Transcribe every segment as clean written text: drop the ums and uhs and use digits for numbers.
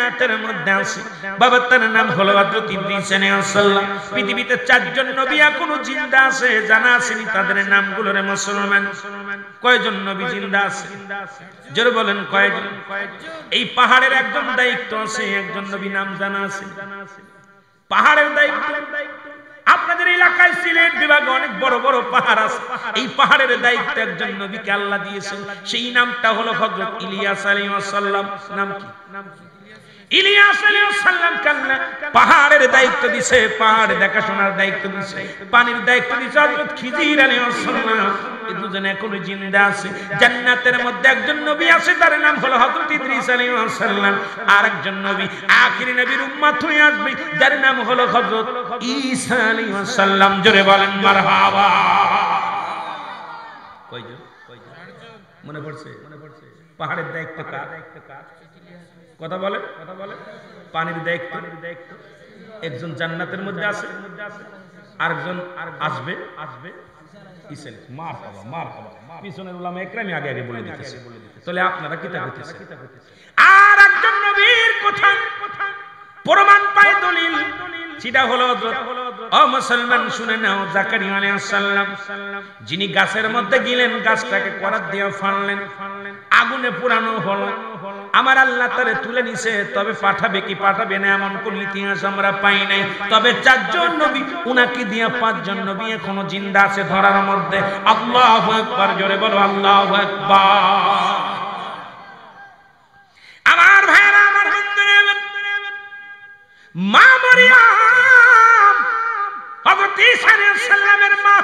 জান্নাতের মধ্যে আছে বাবা তার নাম হলো হযরত ইদ্রিস আলাইহিস সালাম পৃথিবীতে চারজন নবী এখনো জিন্দা আছে জানা আছেনি তাদের নামগুলো রে মুসলমান কয়জন নবী জিন্দা আছে জোরে বলেন কয়জন এই পাহাড়ের একজন দায়িত্ব আছে একজন নবী নাম জানা আছে পাহাড়ের দায়িত্ব আপনাদের এলাকায় সিলেট বিভাগে অনেক বড় বড় পাহাড় আছে এই পাহাড়ের দায়িত্ব একজন নবীকে আল্লাহ দিয়েছেন সেই নামটা হলো হযরত ইলিয়াস আলাইহিস সালাম নাম কি ইলিয়াস আলাইহিস সালাম কাল্লা পাহাড়ের দায়িত্ব দিয়েছে পাহাড় দেখাশোনার দায়িত্ব দিয়েছে পানির দায়িত্ব দিয়েছে হযরত খিজির আলাইহিস সালাম এই দুজন এখনো জিন্দা আছে জান্নাতের মধ্যে একজন নবী আছে তার নাম হলো হযরত ইদ্রিস আলাইহিস সালাম আর একজন নবী আখিরি নবীর উম্মত হয়ে আসবে যার নাম হলো হযরত ঈসা আলাইহিস সালাম জোরে বলেন মারহাবা কয়জন মনে পড়ছে পাহাড়ের দায়িত্ব কার কথা বলে পানির দায়িত্ব একজন জান্নাতের মধ্যে আছে আরেকজন আসবে ইসেল মারহাবা পিছনের উলামা একরাম আগে বলে দিতেছে তাহলে আপনারা কি তা করতেছেন আর একজন নবীর কথা প্রমাণ পায় দলিল সেটা হলো ও মুসলমান শুনে নাও জাকারিয়া আলাইহিস সালাম যিনি গাছের মধ্যে গেলেন গাছটাকে করাত দিয়ে ফাড়লেন আগুনে পোড়ানো হলো আমার আল্লাহ তারে তুলে নিছে তবে পাঠাবে কি পাঠাবে না এমন কোন ইতিহাস আমরা পাই নাই তবে চারজন নবী উনাকে দিয়ে পাঁচজন নবী এখনো জিন্দা আছে ধরার মধ্যে আল্লাহু আকবার জোরে বলো আল্লাহু আকবার আমার ভাইরা আমার বন্ধুরা মা মরিয়ম হযরত ঈসা আলাইহিস সালামের মা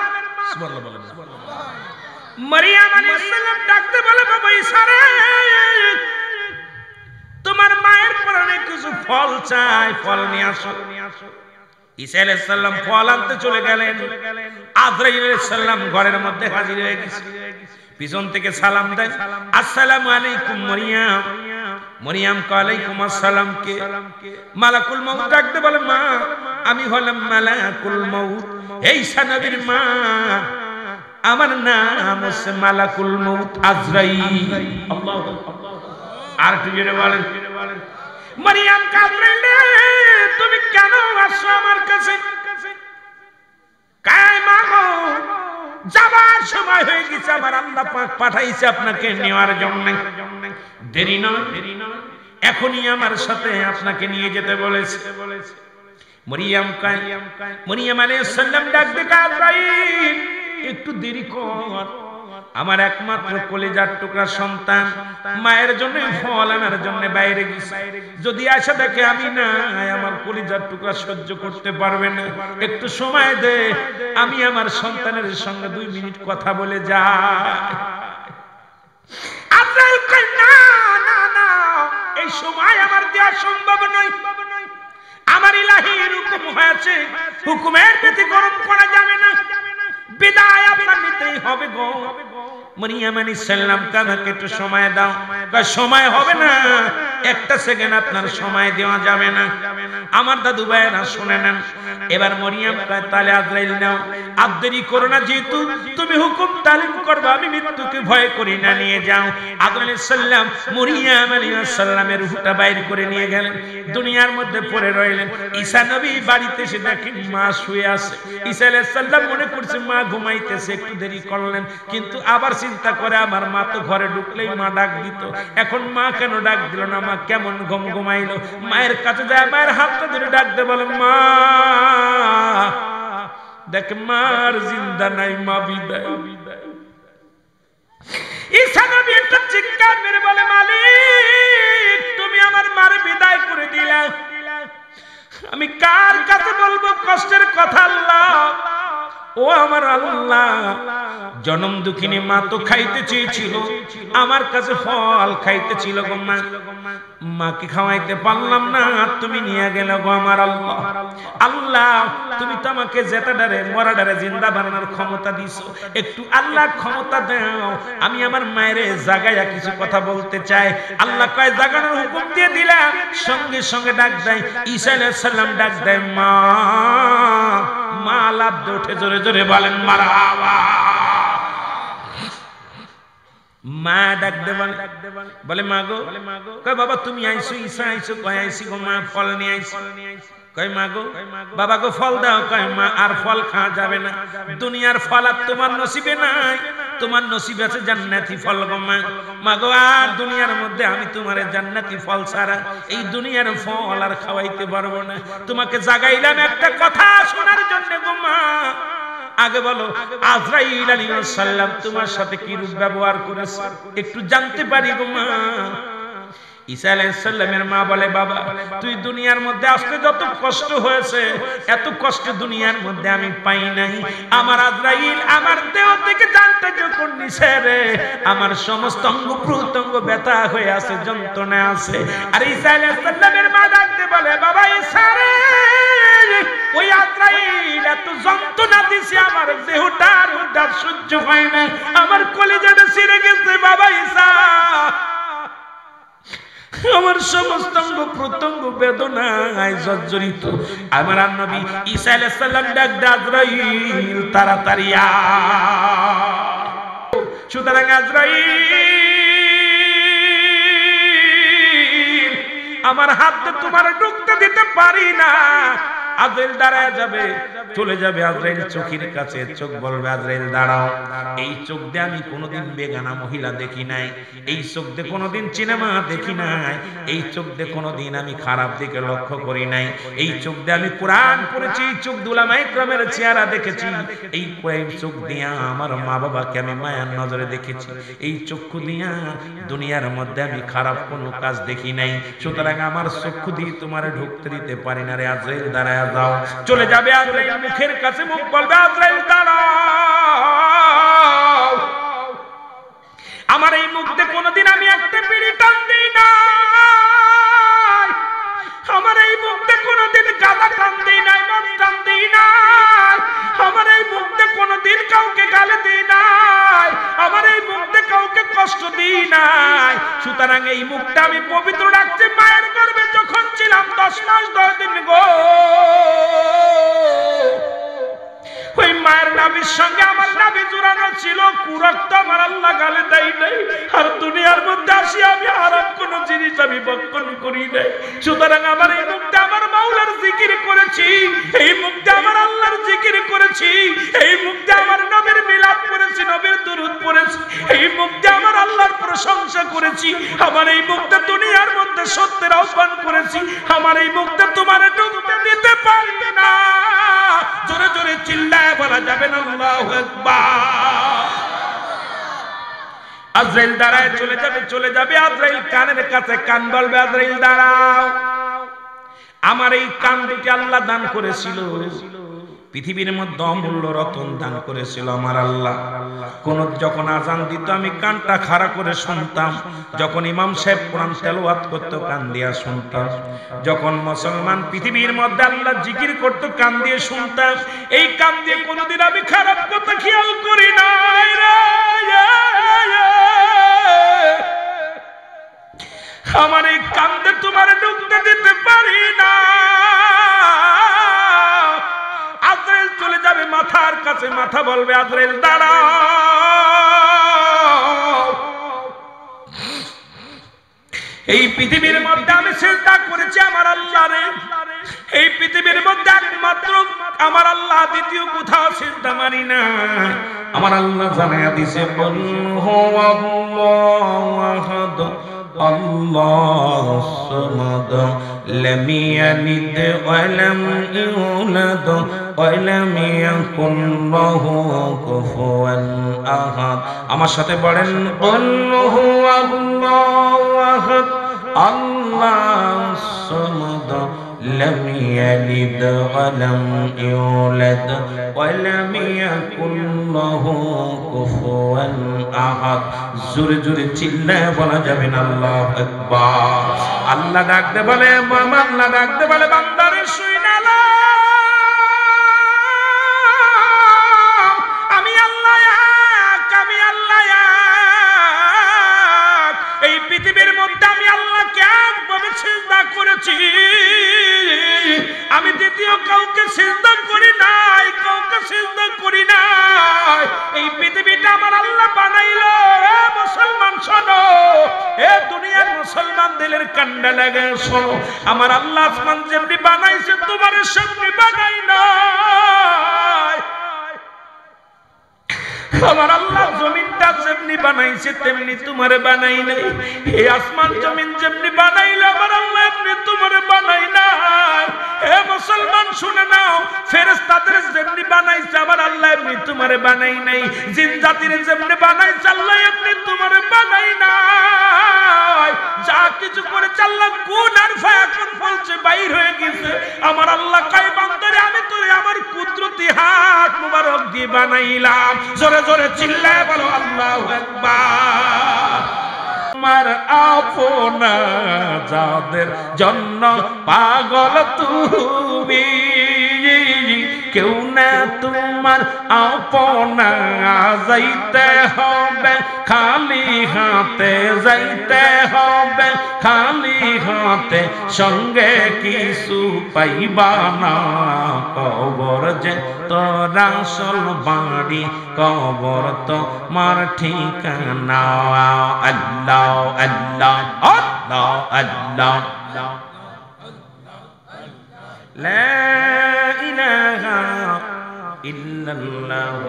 সুবহানাল্লাহ বলেন মরিয়ম আলাইহিস সালাম ডাকতে বলে বাবা ঈসা রে তোমার মায়ের পরনে কিছু ফল চাই ফল নিয়ে আসো ঈসা আলাইহিস সালাম ফল আনতে চলে গেলেন আজরাইল আলাইহিস সালাম ঘরের মধ্যে হাজির হয়ে গেছে পিছন থেকে সালাম দেয় আসসালামু আলাইকুম মরিয়ম মরিয়ম ওয়ালাইকুম আসসালাম কে মালাকুল মউত ডাকতে বলে মা আমি হলাম মালাকুল মউত এই ঈসা নবীর মা আমার নাম হচ্ছে মালাকুল মউত আজরাইল আল্লাহু আকবার আর কি জোরে বলেন মরিয়ম কাঁদলেন তুমি কেন আসছো আমার কাছে কায় মা গো যাবার সময় হয়ে গেছে আমার আল্লাহ পাক পাঠাইছে আপনাকে নেওয়ার জন্য দেরি নয় এখনই আমার সাথে আপনাকে নিয়ে যেতে বলেছে মরিয়ম আলাইহিস সালাম ডাক দিয়ে আজরাইল একটু দেরি কর আমার একমাত্র কলিজার টুকরা সন্তান মায়ের জন্য ফল আনার জন্য বাইরে গেছে যদি আসে দেখে আমি না আমার কলিজার টুকরা সহ্য করতে পারবে না একটু সময় দে আমি আমার সন্তানের সঙ্গে 2 মিনিট কথা বলে যাই আজরাইল কই না এই সময় আমার দেওয়া সম্ভব নয় আমার ইলাহির হুকুম হয়েছে হুকুমের ব্যতিক্রম করা যাবে না বিদায় আপনার নিতেই হবে গো মরিয়ম আলাইহিস সালাম আমাকে একটু সময় দাও সময় হবে না একটা সেকেন্ড আপনার সময় দেওয়া যাবে না আমার দাদু ভাইরা শুনে নেন এবার মরিয়ম কয় তাহলে আজরাইল নাও আর দেরি করো না যেহেতু তুমি হুকুম তালিম করবে আমি মৃত্যুকে ভয় করি না নিয়ে যাও আদম আলাইহিস সালাম মরিয়ম আলাইহিস সালামের রূহটা বাইর করে নিয়ে গেলেন দুনিয়ার মধ্যে পড়ে রইলেন ঈসা নবী বাড়িতে এসে দেখেন মা শুয়ে আছে ঈসা আলাইহিস সালাম মনে করছে মা ঘুমাইতেছে একটু দেরি করলেন কিন্তু আবার চিন্তা করে আমার মা তো ঘরে ঢুকলেই মা ডাক দিত এখন মা কেন ডাক দিল না মা কেমন ঘুমাইলো মায়ের কাছে যায় মায়ের হাতটা ধরে ডাক দে বলে মা দেখ মার জিন্দা নাই মা বিদায় ঈসা নবী একটা চিৎকার মেরে বলে মালিক তুমি আমার মার বিদায় করে দিলা আমি কার কাছে বলবো কষ্টের কথা আল্লাহ ও আমার আল্লাহ জনম দুঃখিনী মা তো খাইতে চেয়েছিল আমার কাছে ফল খাইতে ছিল গো মা মাকে খাওয়াইতে পারলাম না তুমি নিয়ে গেলে গো আমার আল্লাহ আল্লাহ তুমি তো আমাকে জেতাডারে মরাডারে জিন্দা বানানোর ক্ষমতা দিছো একটু আল্লাহ ক্ষমতা দাও আমি আমার মায়ের জাগায়া কিছু কথা বলতে চাই আল্লাহ কয় জাগানোর হুকুম দিয়ে দিলাম সঙ্গে সঙ্গে ডাক দেয় ঈসা আলাইহিস সালাম ডাক দেয় মা মা লাফ দিয়ে উঠে জোরে জোরে বলেন মারহাবা মা ডাক দে বলে মা গো, কয় বাবা তুমি আইছো, ঈসা আইছো, কয় আইছি গো মা, ফল নিয়ে আইছি। কয় মা গো, বাবা গো ফল দাও। কয় মা আর ফল খাওয়া যাবে না, দুনিয়ার ফল আর তোমার নসিবে নাই, তোমার নসিবে আছে জান্নাতি ফল গো মা। মা গো আর দুনিয়ার মধ্যে আমি তোমার জান্নাতি ফল ছাড়া এই দুনিয়ার ফল আর খাওয়াইতে পারবো না, তোমাকে জাগাইলাম একটা কথা শোনার জন্য গো মা। আগে বলো আজরাইল আলাইহিস সালাম তোমার সাথে কি রূপ ব্যবহার করেছে একটু জানতে পারি গো মা। ঈসা আলাইহিস সালামের মা বলে বাবা তুই দুনিয়ার মধ্যে আসতে যত কষ্ট হয়েছে এত কষ্ট দুনিয়ার মধ্যে আমি পাই নাই। আমার আজরাইল আমার দেহ থেকে জানটা যখন নিছে রে, আমার সমস্ত অঙ্গ প্রত্যঙ্গ ব্যথা হয়ে আছে, যন্ত্রণা আছে। আর ঈসা আলাইহিস সালামের মা ডাকতে বলে বাবা ঈসা রে, ওই আজরাইল এত যন্ত্রণা দিছে আমার দেহটার মধ্যে সহ্য হয় না, আমার কলিজাটা ছিঁড়ে গেছে বাবা ঈসা, আমার সমস্ত অঙ্গ প্রত্যঙ্গ বেদনায় জর্জরিত। আমার নবী ঈসা আলাইহিস সালাম ডাক দে আজরাইল তাড়াতাড়ি আয়। সুতরাং আজরাইল আমার হাতে তোমার ঢুকতে দিতে পারি না। আজরাইল দাঁড়ায় যাবে, চলে যাবে আজরাইল চোখের কাছে, চোখ বলবে আজরাইল দাঁড়াও। এই চোখ দিয়ে আমি কোনোদিন বেগানা মহিলা দেখি নাই, এই চোখ দিয়ে কোনোদিন সিনেমা দেখি নাই, এই চোখ দিয়ে কোনোদিন আমি খারাপ দিকে লক্ষ্য করি নাই, এই চোখ দিয়ে আমি কোরআন পড়েছি, এই চোখ দিয়ে উলামায়ে কেরামের চেহারা দেখেছি, এই চোখ দিয়ে আমার মা বাবাকে আমি মায়ার নজরে দেখেছি, এই চক্ষু দিয়া দুনিয়ার মধ্যে আমি খারাপ কোনো কাজ দেখি নাই। সুতরাং আমার চক্ষু দিয়ে তোমার ঢুকতে দিতে পারি না রে আজরাইল দাঁড়ায় যাও। চলে যাবে আজরাইল মুখের কাছে, মুখ বলবে আজরাইল দাঁড়াও। আমার এই মুখ দিয়ে কোনোদিন আমি একটা বিড়ি টান দিই না, আমার এই মুখ দিয়ে কোনোদিন গাঁজা টান দিই নাই, মদ টান দিই নাই, আমার এই মুখ দিয়ে কোনোদিন কাউকে গালি দিই নাই, আমার এই মুখ দিয়ে কাউকে কষ্ট দিই নাই। সুতরাং এই মুখটা আমি পবিত্র রাখছি। মায়ের গর্ভে যখন ছিলাম 10 মাস 10 দিন গো, ওই মায়ের নাভির সঙ্গে আমার নাভি জোড়ানো ছিল, কুরক্ত আমার আল্লাহ গালে দেয় নাই। আর দুনিয়ার মধ্যে আসি আমি হারাম কোন জিনিস আমি ভক্ষণ করি নাই। সুতরাং আমার এই মুখটা আমার মাওলার জিকির করেছি, এই মুখটা আমার আল্লাহর জিকির করেছি, এই মুখটা আমার নবীর মিলাদ করেছি, নবীর দুরূদ পড়েছি, এই মুখটা আমার আল্লাহর প্রশংসা করেছি, আমার এই মুখটা দুনিয়ার মধ্যে সত্যের আহ্বান করেছি, আমার এই মুখটা তোমার ঢুকতে দিতে পারবে না। জোরে জোরে চিল্লায় বলা যাবে না আল্লাহু আকবার। আজরাইল দাঁড়ায় চলে যাবে, চলে যাবে আজরাইল কানের কাছে, কান বলবে আজরাইল দাঁড়াও। আমার এই কান দুটি আল্লাহ দান করেছিল, পৃথিবীর মধ্যে অমূল্য রতন দান করেছিল আমার আল্লাহ। যখন আজান দিত আমি কানটা খাড়া করে শুনতাম, যখন ইমাম সাহেব কোরআন তেলাওয়াত করত কান দিয়া শুনতাম, যখন মুসলমান পৃথিবীর মধ্যে আল্লাহ জিকির করত কান দিয়ে শুনতাম। এই কান দিয়ে কোনোদিন আমি খারাপ কথা খেয়াল করি নাই রে। আমার এই কান দিয়ে তোমার ঢুকতে দিতে পারি না। আজরাইল চলে যাবে মাথার কাছে, মাথা বলবে আজরাইল দাঁড়াও। এই পৃথিবীর মধ্যে আমি সিজদা করেছি আমার আল্লাহরে, এই পৃথিবীর মধ্যে একমাত্র আমার আল্লাহ, দ্বিতীয় কোথাও সিজদা মারি না। আমার আল্লাহ জানায়া দিয়েছে বল হুয়াল্লাহু আহাদ আল্লাহুস সামাদ লাম ইয়ালিদ ওয়া লাম ইউলাদ ওয়া লাম ইয়াকুল লাহু কুফুয়ান আহাদ। আমার সাথে পড়েন কুল হুয়াল্লাহু আহাদ আল্লাহুস সামাদ লাম ইয়ালিদ ওয়া লাম ইউলাদ ওয়া লাম ইয়াকুল লাহু কুফুয়ান আহাদ। জোরে জোরে চিল্লায় বলা যাবে না আল্লাহু আকবার। আল্লাহ ডাকতে বলে, আল্লাহ ডাকতে বলে বান্দারে শুইনা লা, আমি আল্লাহ এক, আমি আল্লাহ এক। এই পৃথিবীর মধ্যে আমি আল্লাহকে একভাবে সিজদা করেছি, আমি দ্বিতীয় কাউকে সিজদা করি নাই, কাউকে সিজদা করি নাই। এই পৃথিবীটা আমার আল্লাহ বানাইলো মুসলমান। দিলের কান্ডা লাগে শোনো, আমার আল্লাহ আসমান যেমনি বানাইছে তোমার সেমনি বানাই না। আমার আল্লাহ জমিনটা যেমনি বানাইছে তেমনি তোমারে বানাই নাই। এই আসমান জমিন যেমনি বানাইলো আমার আল্লাহ এমনি তোমারে বানাই না। হে মুসলমান শুনে নাও, ফেরেশতাদের যেমনি বানাইছে আমার আল্লাহ এমনি তোমারে বানাই নাই। জিন জাতির যেমনি বানাইছে আল্লাহ এমনি তোমারে বানাই নাই। যা কিছু করে আল্লাহ কোন আর ফায়াকুন বলছে বাইর হয়ে গেছে। আমার আল্লাহ কয় বান্দারে আমি তোরে আমার কুদরতি হাত মুবারক দিয়ে বানাইলাম। জোরে জোরে চিল্লায় বলো আল্লাহু আকবার। আমার আপনা যাদের জন্য পাগল তুমি, কেউ না তোমার আপনা, যাইতে হবে খালি হাতে, যাইতে হবে খালি হাতে, সঙ্গে কিছু পাইবা না। কবর যে তোর আসল বাড়ি, কবর তোমার ঠিকানা। আল্লাহ আল্লাহ আল্লাহ আল্লাহ লা ইলাহা ইল্লাল্লাহ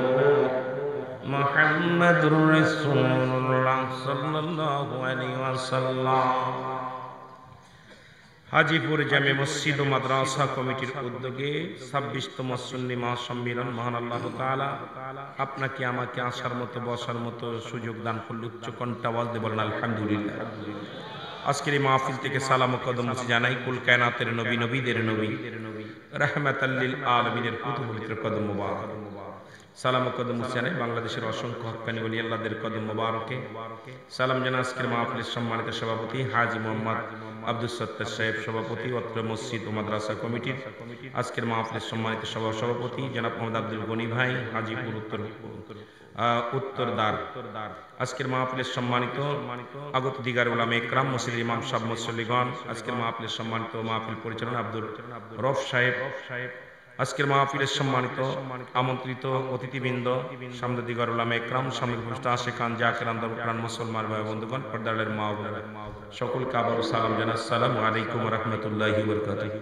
মুহাম্মাদুর রাসূলুল্লাহ সাল্লাল্লাহু আলাইহি ওয়াসাল্লাম। হাজীপুর জামে মসজিদ ও মাদ্রাসা কমিটির উদ্যোগে 26তম সুন্নি মহাসম্মেলন মহান আল্লাহ তাআলা আপনাকে আমাকে আসার মতো বসার মতো সুযোগ দান করলে উচ্চ কণ্ঠে আওয়াজ দিয়ে বলেন আলহামদুলিল্লাহ। আজকের এই মাহফিল থেকে সালাম ও কদম জানাই কুল কায়নাতের নবী, নবীদের নবী, রাহমাতাল লিল আলামিনের পবিত্র কদম মুবারক। সালাম ও কদম জানাই বাংলাদেশের অসংখ্য হক্কানি ওলি আল্লাহদের কদম মুবারকে। সালাম জানাই আজকের মাহফিলের সম্মানিত সভাপতি হাজী মোহাম্মদ আব্দুল সত্তার সাহেব, সভাপতি অত্র মসজিদ ও মাদ্রাসা কমিটির। আজকের মাহফিলের সম্মানিত সভাপতি জনাব মোহাম্মদ আব্দুল গনি ভাই, হাজীপুর উত্তরদার। আজকের মাহফিলের সম্মানিত আগত দিগার উলামা ইকরাম, মসজিদের ইমাম সাহেব, মুসল্লিগণ। আজকের মাহফিলের সম্মানিত মাহফিল পরিচালনা আব্দুল রফ সাহেব। আজকের মাহফিলের সম্মানিত আমন্ত্রিত অতিথিবৃন্দ, সামনে দিগার উলামা ইকরাম, সামনে উপস্থিত আশিকান জাকিরান দরকার মুসলমান ভাই বন্ধুগণ, পর্দারের মা ও বোনেরা, সকলকে আবারও সালাম জানাই। আসসালামু আলাইকুম ওয়া রাহমাতুল্লাহি ওয়া বারাকাতুহু।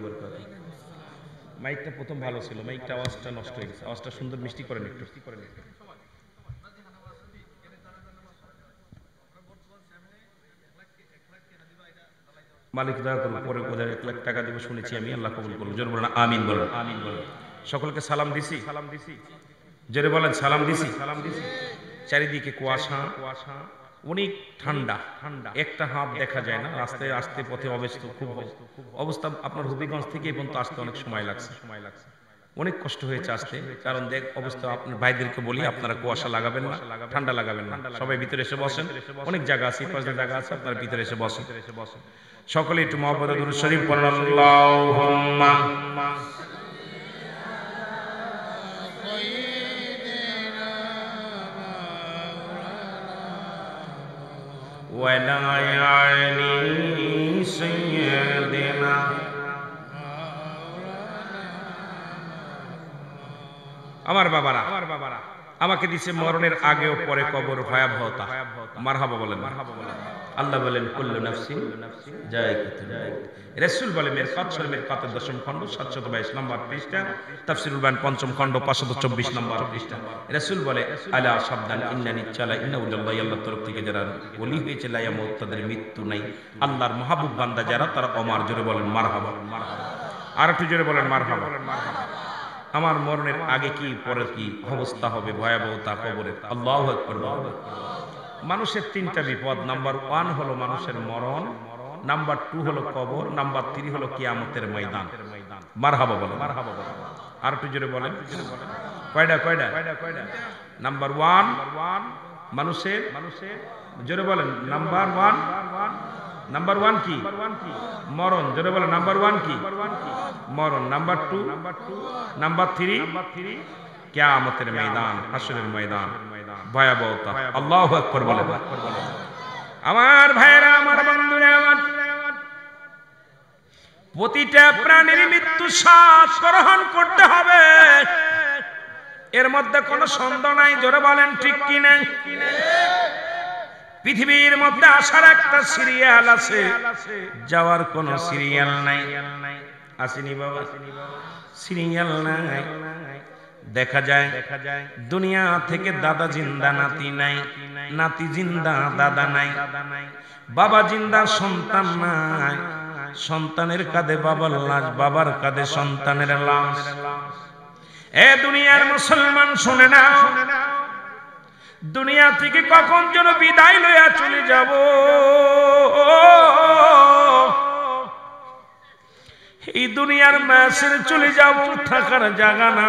মাইকটা প্রথম ভালো ছিল, মাইকটা আওয়াজটা নষ্ট হয়ে গেছে। আওয়াজটা সুন্দর মিষ্টি করেন একটু। মালিক দয়া করুন, পরে কোথায় 1 লাখ টাকা দিব শুনেছি আমি, আল্লাহ কবুল করুন। জোরে বলেন আমিন বলেন। আমিন বলেন। সকলকে সালাম দিছি, জোরে বলেন সালাম দিছি। চারিদিকে কুয়াশা, অনেক ঠান্ডা, একটা হাত দেখা যায় না। রাস্তায় আসতে পথে খুব অবস্থা। আপনার হবিগঞ্জ থেকে এই পর্যন্ত আসতে অনেক সময় লাগছে, অনেক কষ্ট হয়েছে আসতে। কারণ দেখ অবস্থা, আপনার ভাইদেরকে বলি আপনারা কুয়াশা লাগাবেন না, ঠান্ডা লাগাবেন না, সবাই ভিতরে এসে বসেন। অনেক জায়গা আছে, পাঁচটা জায়গা আছে, আপনারা ভিতরে এসে বসেন। সকলে একটু মুহাম্মদ দুরূদ শরীফ পড়ুন। আল্লাহুম্মা ওয়ালা আলি সাইয়্যিদিনা। আমার বাবারা আমাকে দিছে মরণের আগে ও পরে কবর ভয়াবহতা। মারহাবা বলেন। আল্লাহ বলেন কুল্লু নাফসিন যায়িকাতুল মাউত। রাসূল বলেন মিরকাত শরীফের 10ম খণ্ড 722 নম্বর পৃষ্ঠা, তাফসীরুল বায়ান 5ম খণ্ড 524 নম্বর পৃষ্ঠা। রাসূল বলে আলা সাবধান ইন্নানি চালা ইন্নাউল্লাহি, আল্লাহর তরফ থেকে যারা ওলি হয়েছে লা ইয়ামুত, তাদের মৃত্যু নাই। আল্লাহর মাহবুব বান্দা যারা, তারা অমর। জোরে বলেন মারহাবা। আর একটু জোরে বলেন মারহাবা। আমার মরণের আগে কি পরে কি অবস্থা হবে, ভয়াবহতা কবরের। আল্লাহু আকবার। মানুষের 3টা বিপদ। নাম্বার 1 হলো মানুষের মরণ, নাম্বার 2 হলো কবর, নাম্বার 3 হলো কিয়ামতের ময়দান। মারহাবা বলেন। আর একটু জোরে বলেন। কয়টা? নাম্বার 1 মানুষের, জোরে বলেন নাম্বার 1 কি? মরণ। জোরে বলেন নাম্বার 1 কি? মরণ। নাম্বার 2, নাম্বার 3 কিয়ামতের ময়দান, হাসরের ময়দান, ভয়াবহতা। আল্লাহু আকবার বলেন। আমার ভাইরা, আমার বন্ধুরা, আমার প্রতিটা প্রাণীর মৃত্যু শ্বাস গ্রহণ করতে হবে, এর মধ্যে কোনো সন্দেহ নাই। জোরে বলেন ঠিক কি না? পৃথিবীর মধ্যে আসার একটা সিরিয়াল আছে, যাওয়ার কোনো সিরিয়াল নাই। আসেনি বাবা? সিরিয়াল নাই। দেখা যায় দুনিয়া থেকে দাদা জিন্দা, নাতি নাই, নাতি জিন্দা দাদা নাই, বাবা জিন্দা সন্তান নাই, সন্তানের কাঁধে বাবার লাশ, বাবার কাঁধে সন্তানের লাশ। এ দুনিয়ার মুসলমান শুনে নাও, দুনিয়া থেকে কখন যেন বিদায় লইয়া চলে যাব। এই দুনিয়ার মাসের চলে যাব, থাকার জায়গা না।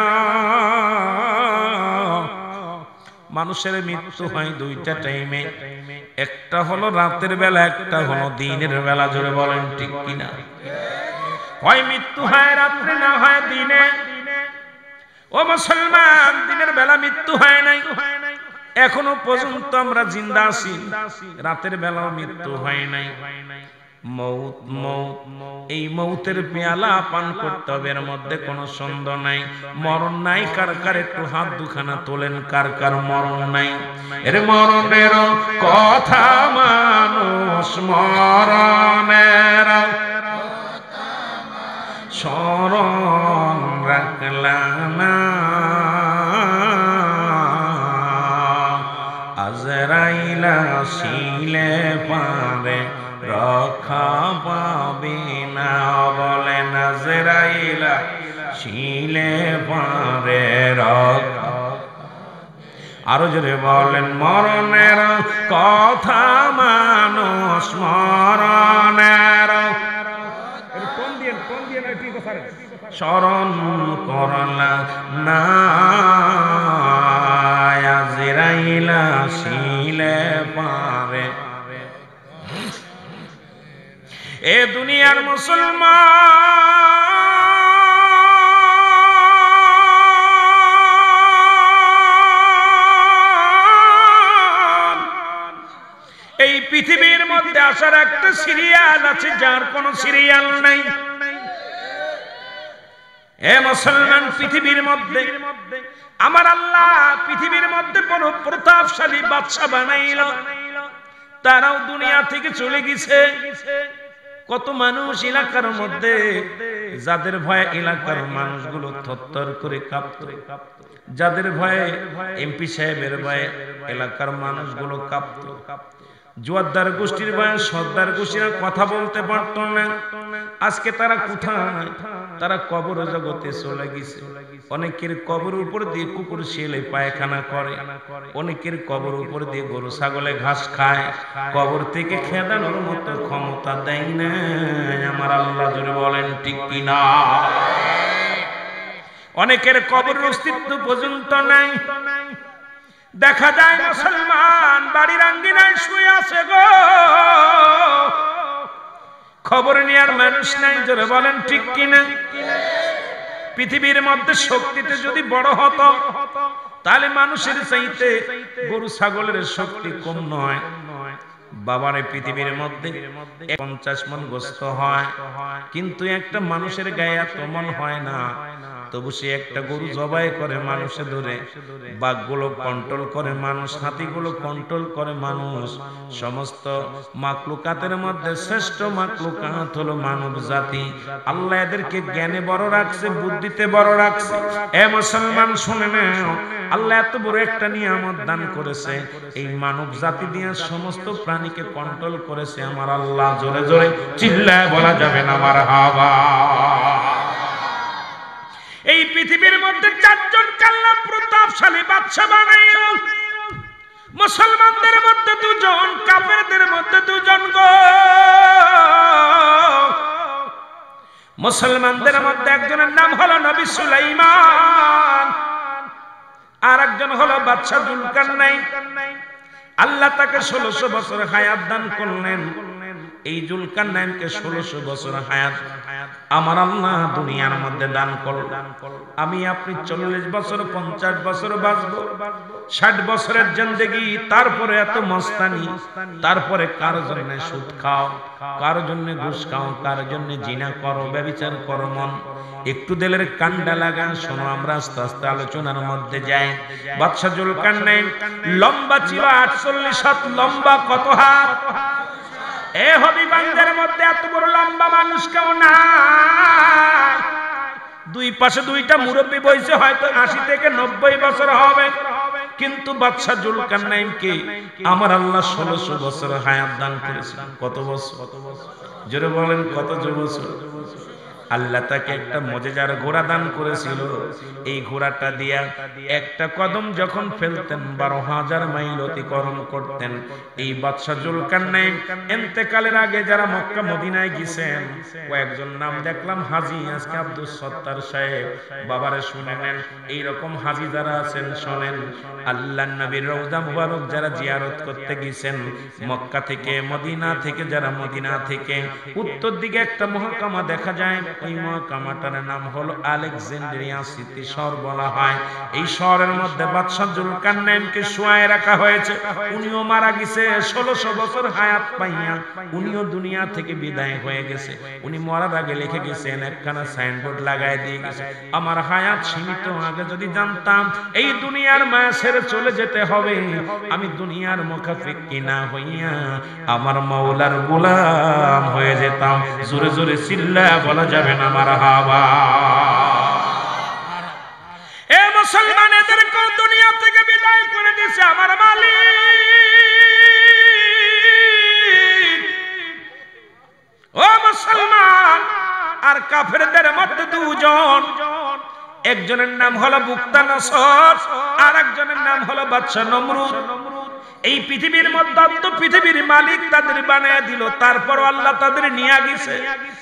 মানুষের মৃত্যু হয় দুইটা টাইমে, একটা হলো রাতের বেলা, একটা হলো দিনের বেলা। জোরে বলেন ঠিক কিনা? হয় মৃত্যু হয় রাত্রে, না হয় দিনে। ও মুসলমান, দিনের বেলা মৃত্যু হয় নাই, এখনো পর্যন্ত আমরা জিন্দা আছি। রাতের বেলাও মৃত্যু হয় নাই। মৌত মৌত, এই মৌতের পেয়ালা পান করতে হবে, এর মধ্যে কোনো সন্দেহ নাই। মরণ নাই কার কার? একটু হাত দুখানা তোলেন, কার কার মরণ নাই? এর মরণের কথা মানুষ মরণের স্মরণ রাখলা না, আজরাইলা শিলে পারে রক্ষা পাবে না। বলেন আজরাইলা শিলে পারে রক্ষা। আরো জোরে বলেন, মরণের কথা মানুষ মরণের স্মরণ করলা না, আজরাইলা শিলে পারে। এ দুনিয়ার মুসলমান, এই পৃথিবীর মধ্যে আসার একটা সিরিয়াল আছে, যার কোনো সিরিয়াল নাই। এ মুসলমান, পৃথিবীর মধ্যে আমার আল্লাহ পৃথিবীর মধ্যে বড় প্রতাপশালী বাদশা বানাইল, তারাও দুনিয়া থেকে চলে গেছে। কত মানুষ এলাকার মধ্যে, যাদের ভয়ে এলাকার মানুষগুলো থরথর করে কাঁপত, যাদের ভয়ে এমপি সাহেবের ভয়ে এলাকার মানুষগুলো কাঁপত, জোয়ারদার গোষ্ঠীর ভয়ে সর্দার গোষ্ঠীরা কথা বলতে পারত না। আজকে তারা কোথায়? তারা কবর জগতে চলে গেছে। অনেকের কবর উপর দিয়ে কুকুর শেলে পায়খানা করে, অনেকের কবর উপর দিয়ে গরু ছাগলে ঘাস খায়। কবর থেকে খেদানোর মতো ক্ষমতা দেয় না আমার আল্লাহ। জোরে বলেন ঠিক কিনা? অনেকের কবরের অস্তিত্ব পর্যন্ত নাই। দেখা যায় মুসলমান বাড়ির আঙ্গিনায় শুয়ে আছে গো, খবর নেওয়ার মানুষ নাই। জোরে বলেন ঠিক কিনা? পৃথিবীর মধ্যে শক্তিতে যদি বড় হতো, তাহলে মানুষের চাইতে গরু ছাগলের শক্তি কম নয়। বাবারে, পৃথিবীর মধ্যে 50 মন গোস্ত হয়, কিন্তু একটা মানুষের গায়ে এত মন হয় না। তবু সে একটা গরু জবাই করে মানুষে ধরে, বাঘগুলো কন্ট্রোল করে মানুষ, হাতিগুলো কন্ট্রোল করে মানুষ। সমস্ত মাকলুকাতের মধ্যে শ্রেষ্ঠ মাকলুকাত হলো মানব জাতি। আল্লাহ এদেরকে জ্ঞানে বড় রাখছে, বুদ্ধিতে বড় রাখছে। এ মুসলমান শুনে নাও, আল্লাহ এত বড় একটা নিয়ামত দান করেছে, এই মানব জাতি দিয়ে সমস্ত প্রাণীকে কন্ট্রোল করেছে আমার আল্লাহ। জোরে জোরে চিল্লায় বলা যাবে না মারহাবা। এই পৃথিবীর মধ্যে 4 জনকে আল্লাহ প্রতাপশালী বাদশা বানাইল। মুসলমানদের মধ্যে 2 জন, কাফেরদের মধ্যে 2 জন গো। মুসলমানদের মধ্যে একজনের নাম হলো নবী সুলাইমান, আর একজন হলো বাদশা জুলকারনাইন। আল্লাহ তাকে 1600 বছর হায়াত দান করলেন। এই জুলকারনাইনকে 1600 বছর হায়াত আমার আল্লাহ দুনিয়ার মধ্যে দান করলেন, আমি আপনি 40 বছর 50 বছর বাঁচবো, 60 বছরের জিন্দেগি, তারপরে এত মস্তানি, তারপরে কার জন্য সুদ খাও, কার জন্য ঘুষ খাও, কার জন্য জিনা করো, ব্যভিচার করো। মন একটু দিলের কান্ডা লাগান, শোনো আমরা আস্তে আস্তে আলোচনার মধ্যে যাই। বাদশা জুলকারনাইন লম্বা ছিল 48 হাত লম্বা। কত হাত? এ হবিগঞ্জের মধ্যে এত বড় লম্বা মানুষ কেউ না। দুই পাশে দুইটা মুরব্বী বয়সে হয়তো 80 থেকে 90 বছর হবে, কিন্তু বাদশা জুলকারনাইনকে আমার আল্লাহ 1600 বছর হায়াত দান করেছেন। কত বছর? জোরে বলেন, কত বছর? আল্লাহ তাকে একটা মজেদার ঘোড়া দান করেছিল। এই ঘোড়াটা দিয়া একটা কদম যখন ফেলতেন 12,000 মাইল অতিক্রম করতেন। এই বাদশা জুলকারনাইন ইন্তেকালের আগে যারা মক্কা মদিনায় গেছেন, কয়েকজন নাম দেখলাম হাজী আজকে আব্দুল সত্তার সাহেব। বাবারে শুনে নেন, এইরকম হাজী যারা আছেন শোনেন, আল্লাহর নবীর রওজা মুবারক যারা জিয়ারত করতে গেছেন মক্কা থেকে, মদিনা থেকে, যারা মদিনা থেকে উত্তর দিকে একটা মহকামা দেখা যায়, ওই মহকামাটার নাম হলো আলেকজান্দ্রিয়া সিটি শহর বলা হয়। এই শহরের মধ্যে বাদশা জুলকারনাইনকে শোয়ায় রাখা হয়েছে। উনিও মারা গেছে 1600 বছর হায়াত পাইয়া, উনিও দুনিয়া থেকে বিদায় হয়ে গেছে। উনি মরার আগে লিখে গেছেন, একখানা সাইনবোর্ড লাগাই দিয়ে গেছে, আমার হায়াত সীমিত, আগে যদি জানতাম এই দুনিয়ার মায়া ছেড়ে চলে যেতে হবে, আমি দুনিয়ার মুখাফিক্কি না হইয়া আমার মাওলার গোলাম হয়ে যেতাম। জোরে জোরে চিল্লায়া বলা যাবে না মারহাবা। এ মুসলমান, এদেরকে দুনিয়া থেকে বিদায় করে দিয়েছে আমার মালিক। ও মুসলমান, আর কাফেরদের মধ্যে দুজন, একজনের নাম হলো বুকতানসর, আর একজনের নাম হলো বাদশা নমরুদ। এই পৃথিবীর মধ্যে পৃথিবীর মালিক তাদের বানায় দিল, তারপর আল্লাহ তাদের নিয়ে গেছে।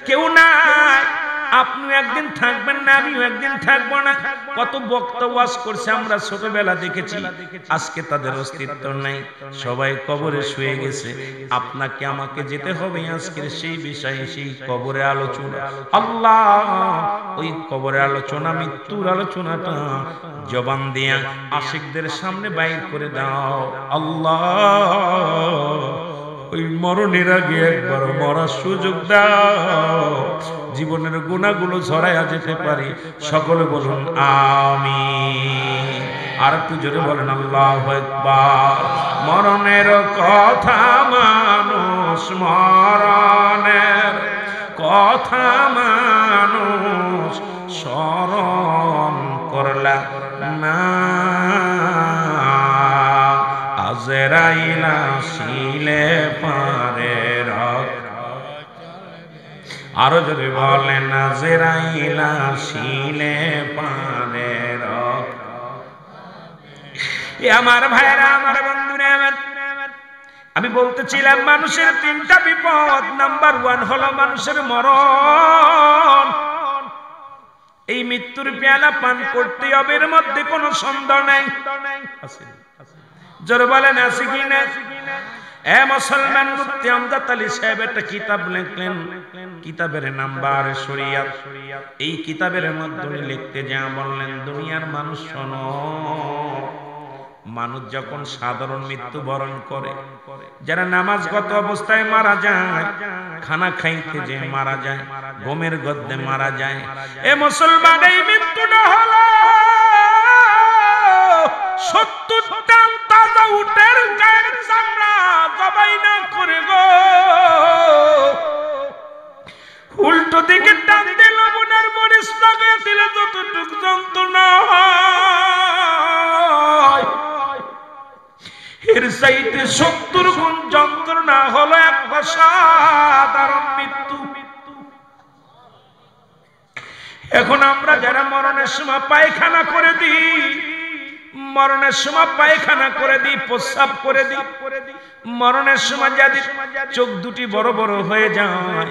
কেউ নাই, আপনি একদিন থাকবেন না, আমিও একদিন থাকবো না। কত বক্তা ওয়াজ করছে আমরা ছোটবেলা দেখেছি, আজকে তাদের অস্তিত্ব নাই, সবাই কবরে শুয়ে গেছে। আপনাকে আমাকে যেতে হবে আজকের সেই বিষয়ে, সেই কবরে আলোচনা। আল্লাহ ওই কবরে আলোচনা, মৃত্যুর আলোচনাটা জবান দিয়া আশিকদের সামনে বাইর করে দাও আল্লাহ। ওই মরণের আগে একবার মরার সুযোগ দাও, জীবনের গুনাহগুলো ঝরাইয়া যেতে পারি। সকলে বলুন আমিন। আর একটু জোরে বলেন আল্লাহু আকবার। মরণের কথা মানুষ, মরণের কথা মানুষ স্মরণ করলা না, আজরাইল আসিলে পারে রক। আরো যদি বলেন আজরাইল আসিলে পারে রক। আমার ভাইরা, আমার বন্ধুরা, আমি বলতেছিলাম মানুষের 3টা বিপদ। নাম্বার 1 হলো মানুষের মরণ। এই মৃত্যুর পেয়ালা পান করতে হবে, এর মধ্যে কোনো সন্দেহ নাই। জোরে বলেন আছে কি না? এ মুসলমান, মুফতি আমজাদ আলী সাহেব একটা কিতাব লিখলেন, কিতাবের নাম বারে শরিয়াত। এই কিতাবের মধ্যে লিখতে যা বললেন, দুনিয়ার মানুষ শোনো, মানুষ যখন সাধারণ মৃত্যু বরণ করে, যারা নামাজগত অবস্থায় মারা যায়, খানা খাইতে যে মারা যায়, ঘুমের গদ্দে মারা যায়, এ মুসলমান এই মৃত্যুটা হলো 70টা তাজা উটের গায়ের চামড়া জবাই না করে গো, উল্টো দিকে টান দিল মনের মরিচ লাগাই দিলে যতটুক যন্ত্রণা হয়, এর চাইতে 70 গুণ যন্ত্রণা হলো একটা সাধারণ মৃত্যু। এখন আমরা যারা মরণের সময় পায়খানা করে দিই, মরণের সময় পায়খানা করে দিই, প্রস্রাব করে দিই, মরণের সময় যাদের চোখ দুটি বড় বড় হয়ে যায়,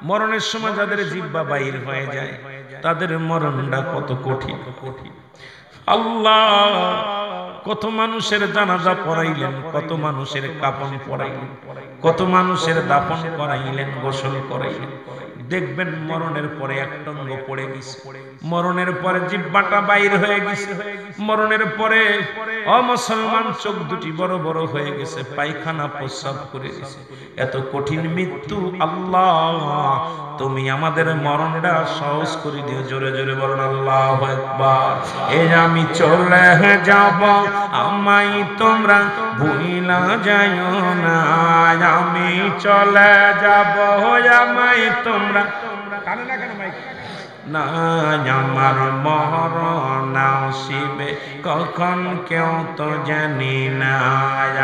মরণের সময় যাদের জিহ্বা বাইর হয়ে যায়, তাদের মরণটা কত কঠিন। আল্লাহ কত মানুষের জানাজা পড়াইলেন, কত মানুষের কাফন পড়াইলেন, কত মানুষের দাফন করাইলেন, গোসল করাইলেন, দেখবেন মরণের পরে একটা অঙ্গ পড়ে গেছে, মরণের পরে জিহ্বাটা বাইর হয়ে গেছে, মরণের পরে অমুসলমান চোখ দুটি বড় বড় হয়ে গেছে, পায়খানা প্রস্রাব করে গেছে। এত কঠিন মৃত্যু, আল্লাহ তুমি আমাদের মরণটা সহজ করে দিও। জোরে জোরে বলুন আল্লাহু আকবার। এই আমি চলে যাব, আমায় তোমরা ভুইলা যাইও না, আমি চলে যাব, আমায় তোমরা কানে না কেন মাইক না, আমার মরণ আসিবে কখন কেউ তো জানি না,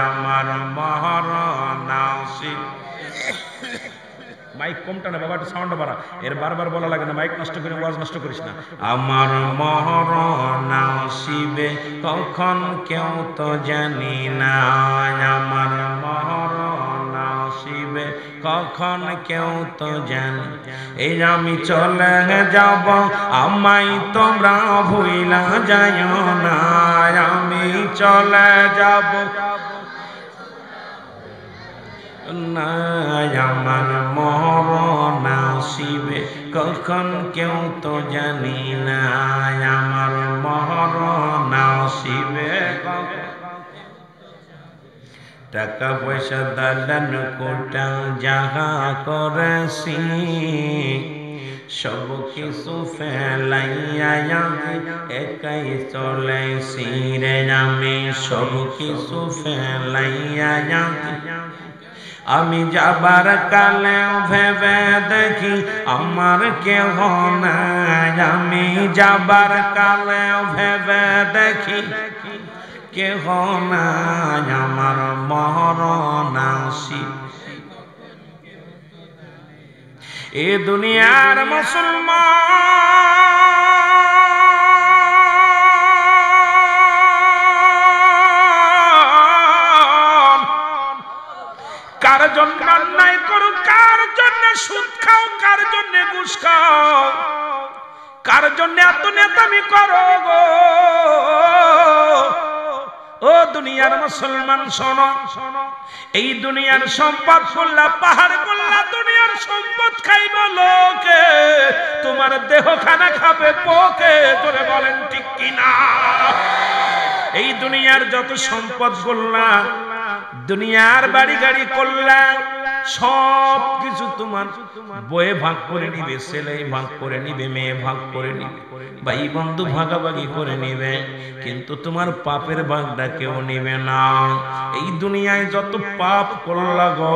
আমার মরণ আসিবে। মাইক কমটা না বাবা, একটু সাউন্ড বাড়া, এর বারবার বলা লাগে না, মাইক নষ্ট করে ওয়াজ নষ্ট করিস না। আমার মরণ আসিবে কখন কেউ তো জানি না, আমার মরণ আসিবে কখন কেউ তো জানি। এই আমি চলে যাব, আমায় তোমরা ভুইলা যাইও না, আমি চলে যাব না, আমার মরণ আসিবে কখন কেউ তো জানি না, আমার মরণ আসিবে কখন। টাকা পয়সা দালান কোটা যাহা করেছি, সব কিছু ফেলাইয়া আমি একাই চলেছি রে, আমি সব কিছু ফেলাইয়া আমি যাবার কালে ভেবে দেখি আমার কেহ নাই, আমি যাবার কালে ভেবে দেখি কেহ নাই, আমার মরণ আসিবে। এ দুনিয়ার মুসলমান কার জন্য অন্যায় করো, কার জন্য সুদ খাও, কার জন্য ঘুষ খাও, কার জন্য এত নেতামি করো গো। ও দুনিয়ার মুসলমান শোনো, এই দুনিয়ার সম্পদ করলা, পাহাড় করলা, দুনিয়ার সম্পদ খাইব লোকে, তোমার দেহ খানা খাবে পোকে। তোরে বলেন ঠিক কিনা? এই দুনিয়ার যত সম্পদ করলা, দুনিয়ার বাড়ি গাড়ি করলা, সব কিছু তোমার বয়ে ভাগ করে নিবে, ছেলে ভাগ করে নিবে, মেয়ে ভাগ করে নিবে, ভাই বন্ধু ভাগাভাগি করে নিবে, কিন্তু তোমার পাপের ভাগটা কেউ নিবে না। এই দুনিয়ায় যত পাপ করলা গো,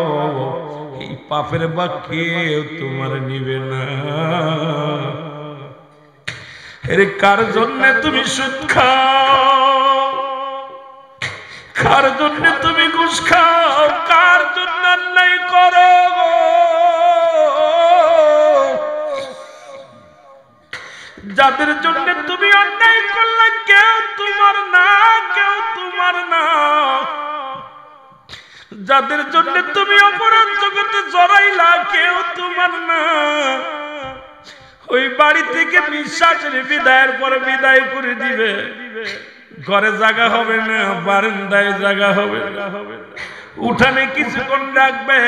এই পাপের ভাগ কেউ তোমার নিবে না। এর কার জন্য তুমি সুদ খাও, কার জন্য তুমি ঘুষ খাও, কার জন্য অন্যায় করো গো। যাদের জন্য তুমি অন্যায় করলে কেউ তোমার না, কেউ তোমার না। যাদের জন্য তুমি অপরাধ জগতে জড়াইলা কেউ তোমার না। ওই বাড়ি থেকে বিশ্বাসের বিদায়ের পরে বিদায় করে দিবে, ঘরে জায়গা হবে না, বারান্দায় জায়গা হবে না, উঠানে কিছুক্ষণ রাখবে,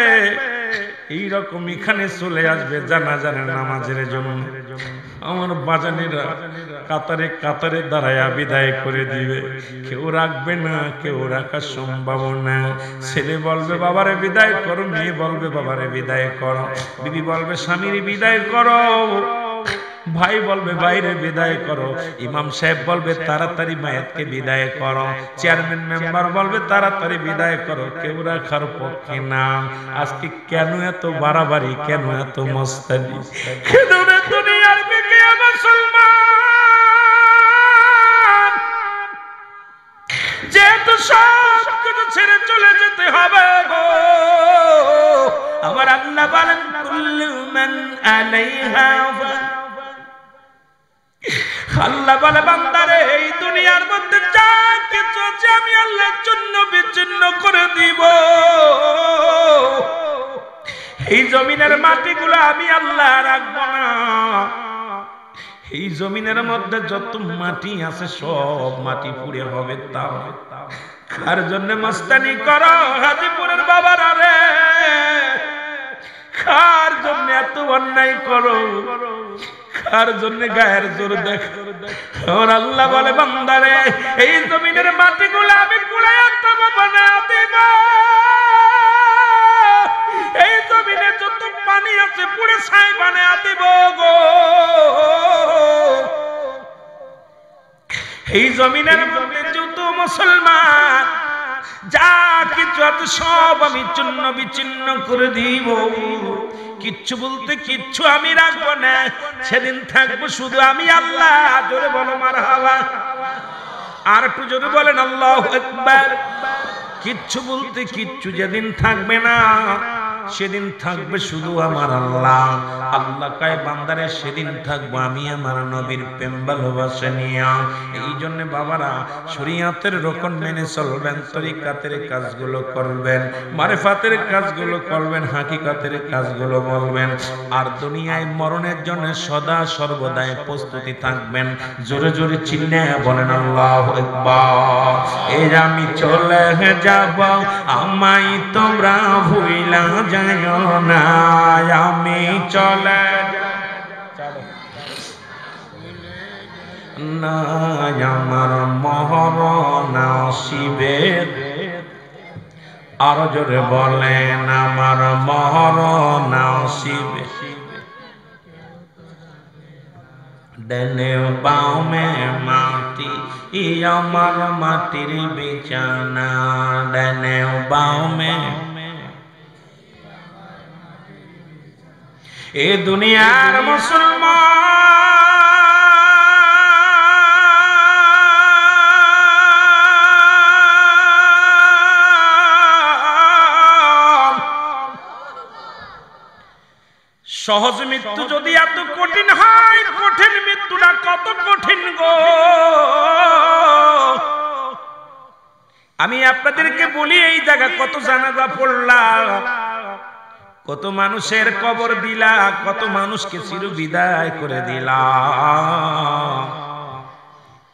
এইরকম এখানে চলে আসবে জানাজার নামাজের জন্য। আমার বাজানিরা কাতারে কাতারে দাঁড়ায়া বিদায় করে দিবে, কেউ রাখবে না, কেউ রাখার সম্ভাবনা। ছেলে বলবে বাবারে বিদায় করো, মেয়ে বলবে বাবারে বিদায় করো, বিবি বলবে স্বামীর বিদায় করো, ভাই বলবে বাইরে বিদায় করো, ইমাম সাহেব বলবে তাড়াতাড়ি মায়াতকে বিদায় করো, চেয়ারম্যান মেম্বার বলবে তাড়াতাড়ি বিদায় করো, কেউ রাখার পক্ষে না। আজকে কেন এত বাড়াবাড়ি, কেন এত মস্তানি, কেন দুনিয়ার দিকে মুসলমান? যেহেতু সব কিছু ছেড়ে চলে যেতে হবে গো, আমার আল্লাহ বলেন কুল্লু মান আলাইহা ফান। আল্লাহ বলে বান্দারে, এই দুনিয়ার মধ্যে যা কিছু আছে আমি আল্লাহর জন্য বিচ্ছিন্ন করে দিব। এই জমিনের মাটিগুলো আমি আল্লাহ রাখবো না। এই জমিনের মধ্যে যত মাটি আছে সব মাটি পুড়ে হবে। তাও কার জন্য মস্তানি করো হাজিপুরের বাবারা রে? কার জন্য এত অন্যায় করো, কার জন্য গায়ের জোর দেখো। আল্লাহ বলে বান্দারে এই জমিনের মাটিগুলো আমি পুড়াইয়া তবে বানায়া দেব, এই জমিনে যত পানি আছে পুড়ে ছাই বানায়া দেব গো। এই জমিনের মধ্যে যত মুসলমান যা কিছু আছে সব আমি চূর্ণ বিচ্ছিন্ন করে দিব, কিচ্ছু বলতে কিচ্ছু আমি রাখবো না। সেদিন থাকবো শুধু আমি আল্লাহ। জোরে বলো মারহাবা। আর একটু জোরে বলেন আল্লাহু আকবার। কিচ্ছু বলতে কিচ্ছু যেদিন থাকবে না, সেদিন থাকবে শুধু আমার আল্লাহ। আল্লাহ কয় বান্দারে সেদিন থাকবো আমি আমার নবীর প্রেম ভালোবাসা নিয়ে। এই জন্য বাবারা শরীয়তের রকম মেনে চলবেন, তরিকাতের কাজগুলো করবেন, মারিফাতের কাজগুলো করবেন, হাকিকতের কাজগুলো বলবেন। আর দুনিয়ায় মরণের জন্য সদা সর্বদাই প্রস্তুতি থাকবেন। জোরে জোরে চিল্লায়া বলেন আল্লাহু আকবার। এই আমি চলে যাব আমায় তোমরা ভুইলা যাও না, আমি চলে না আমার মরণ আসিবে। আরো জোরে বলেন আমার মরণ আসিবে। ডানে বামে মাটি আমার মাটির বিছানা, ডানে বামে এ দুনিয়ার মুসলমান সহজ মৃত্যু যদি এত কঠিন হয়, কঠিন মৃত্যুটা কত কঠিন গো। আমি আপনাদেরকে বলি এই জায়গা কত জানাজা পড়লাম, কত মানুষের কবর দিলা, কত মানুষকে চির বিদায় করে দিলা।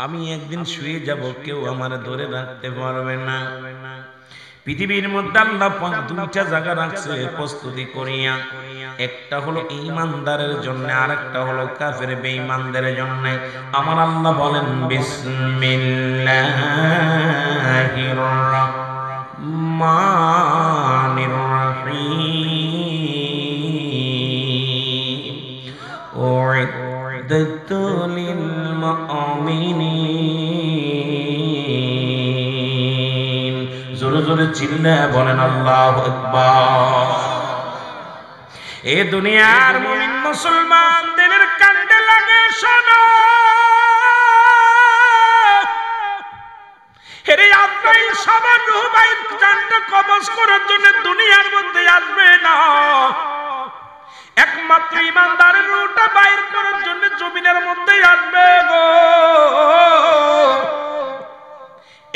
আমি একদিন শুয়ে যাব, কেউ আমার ধরে রাখতে পারবে না। পৃথিবীর মধ্যে আল্লাহ পাক দুইটা জায়গা রাখছে প্রস্তুতি করিয়া। একটা হলো ঈমানদারের জন্য, আর একটা হলো কাফের বেঈমানদের জন্য। আমার আল্লাহ বলেন বিসমিল্লাহির রহমানির রহিম। উইদ্দাতু লিল মুমিনিন। জোরে জোরে চিল্লায়া বলেন আল্লাহু আকবার। এ দুনিয়ার মুমিন মুসলমান দিনের কান্দে লাগে শোনো, হেরে আজরাইল সবার রূহ বাইর জানটা কবজ করার জন্য দুনিয়ার মধ্যে আসবে না। একমাত্র ঈমানদারের রূহটা বাইর করার জন্য জমিনের মধ্যে আসবে গো।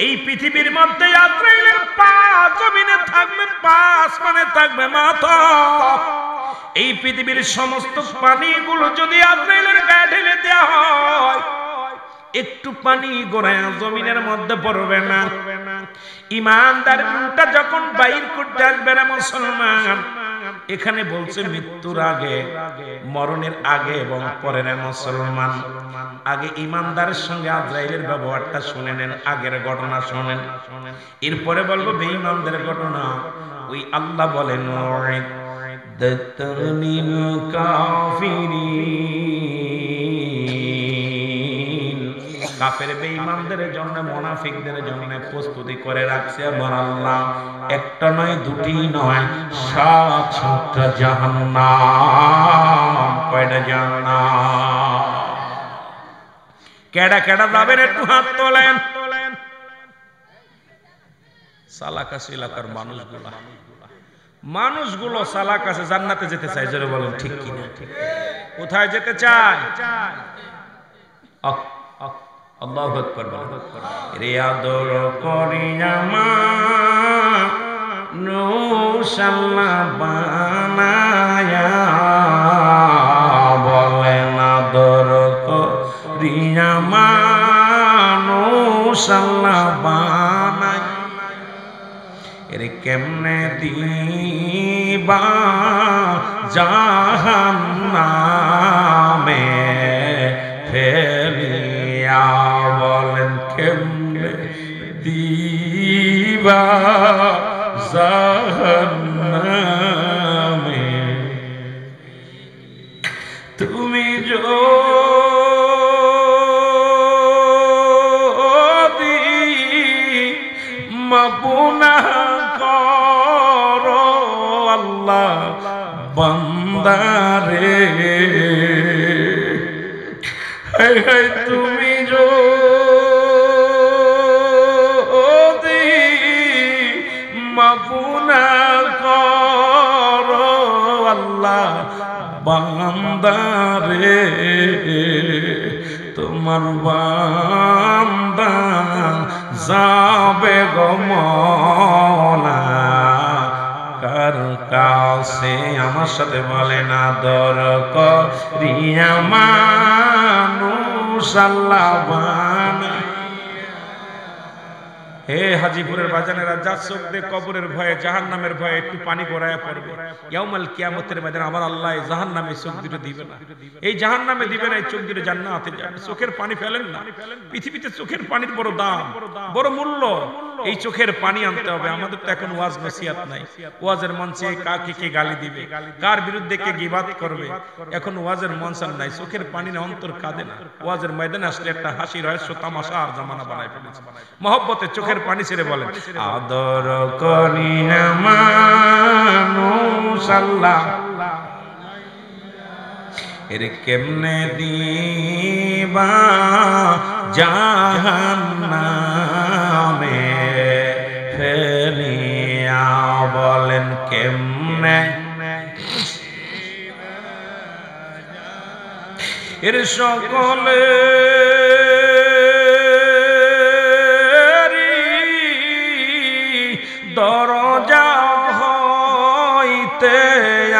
এই পৃথিবীর মধ্যে আজরাইলের পা জমিনে থাকবে, পা আসমানে থাকবে মাথা। এই পৃথিবীর সমস্ত পানিগুলো যদি আজরাইলের গায়ে ঢেলে দেওয়া হয়, একটু পানি গোড়ায় জমিনের মধ্যে পড়বে না। ঈমানদারের রূহটা যখন বাইর করতে আসবে না মুসলমান, এখানে বলছে মৃত্যুর আগে, মরণের আগে এবং পরে না মুসলমান। আগে ঈমানদারের সঙ্গে আজরাইলের ব্যবহারটা শুনে নেন, আগের ঘটনা শুনেন, এরপরে বলবো বেঈমানদের ঘটনা। ওই আল্লাহ বলেন দাতানিল কাফিরিন, কাফের বেঈমানদের জন্য, মুনাফিকদের জন্য প্রস্তুতি করে রাখছে আমার আল্লাহ। একটা নয়, দুটি নয়, ৭টা জাহান্নাম। কয়টা জাহান্নাম? কেডা কেডা যাবেন একটু হাত তোলেন। সালাকাশ এলাকার মানুষগুলো সালাকাশে জান্নাতে যেতে চায়। জোরে বলেন ঠিক কিনা? কোথায় যেতে চায়? আল্লাহু আকবার। রে আদর করিয়া মানুষাল্লাহ বানায়া, বলেন আদর করিয়া মানুষাল্লাহ বানায়া। এর কেমনে দিন দিবা জাহান্নামে ফেলিয়া বলেন কেমনে দিবা জাহান্নামে তুমি যদি মাপুনা করো আল্লাহ বান্দারে তুমি যদি মাপুনা করো আল্লাহ বান্দারে তোমার বান্দা যাবে গো মওলা কার কাছে আমার সাথে বলেন আদর করিয়া মানুষ আল্লাহ বানায়। হে হাজিপুরের বাজানেরা, যার চোখ দিয়ে কবরের ভয়ে জাহান্নামের ভয়ে একটু পানি গড়ায়া পড়বে, ইয়াউমাল কিয়ামতের ময়দানে আমার আল্লাহ এই জাহান্নামে চোখ দুটো দিবে না, এই জাহান্নামে দিবে না, এই চোখ দুটো জান্নাতে যাবে। চোখের পানি ফেলেন না, পৃথিবীতে চোখের পানির বড় দাম, বড় মূল্য। এই চোখের পানি আনতে হবে। আমাদের তো এখন ওয়াজ নসিহত নাই, ওয়াজের মঞ্চে কাকে কে গালি দিবে, কার বিরুদ্ধে কে গীবাত করবে, এখন ওয়াজের মঞ্চ আর নাই। চোখের পানি না, অন্তর কাঁদে না। ওয়াজের ময়দানে আসলে একটা হাসি রহস্য তামাশা আর জামানা বানায় ফেলেছে। মহব্বতে চোখের পানি ছেড়ে বলেন আদর করি না মানুষ আল্লাহ এর কেমনে দিবা জাহান্নামে ফেলিয়া বলেন কেমনে এর সকলে দরজা হইতে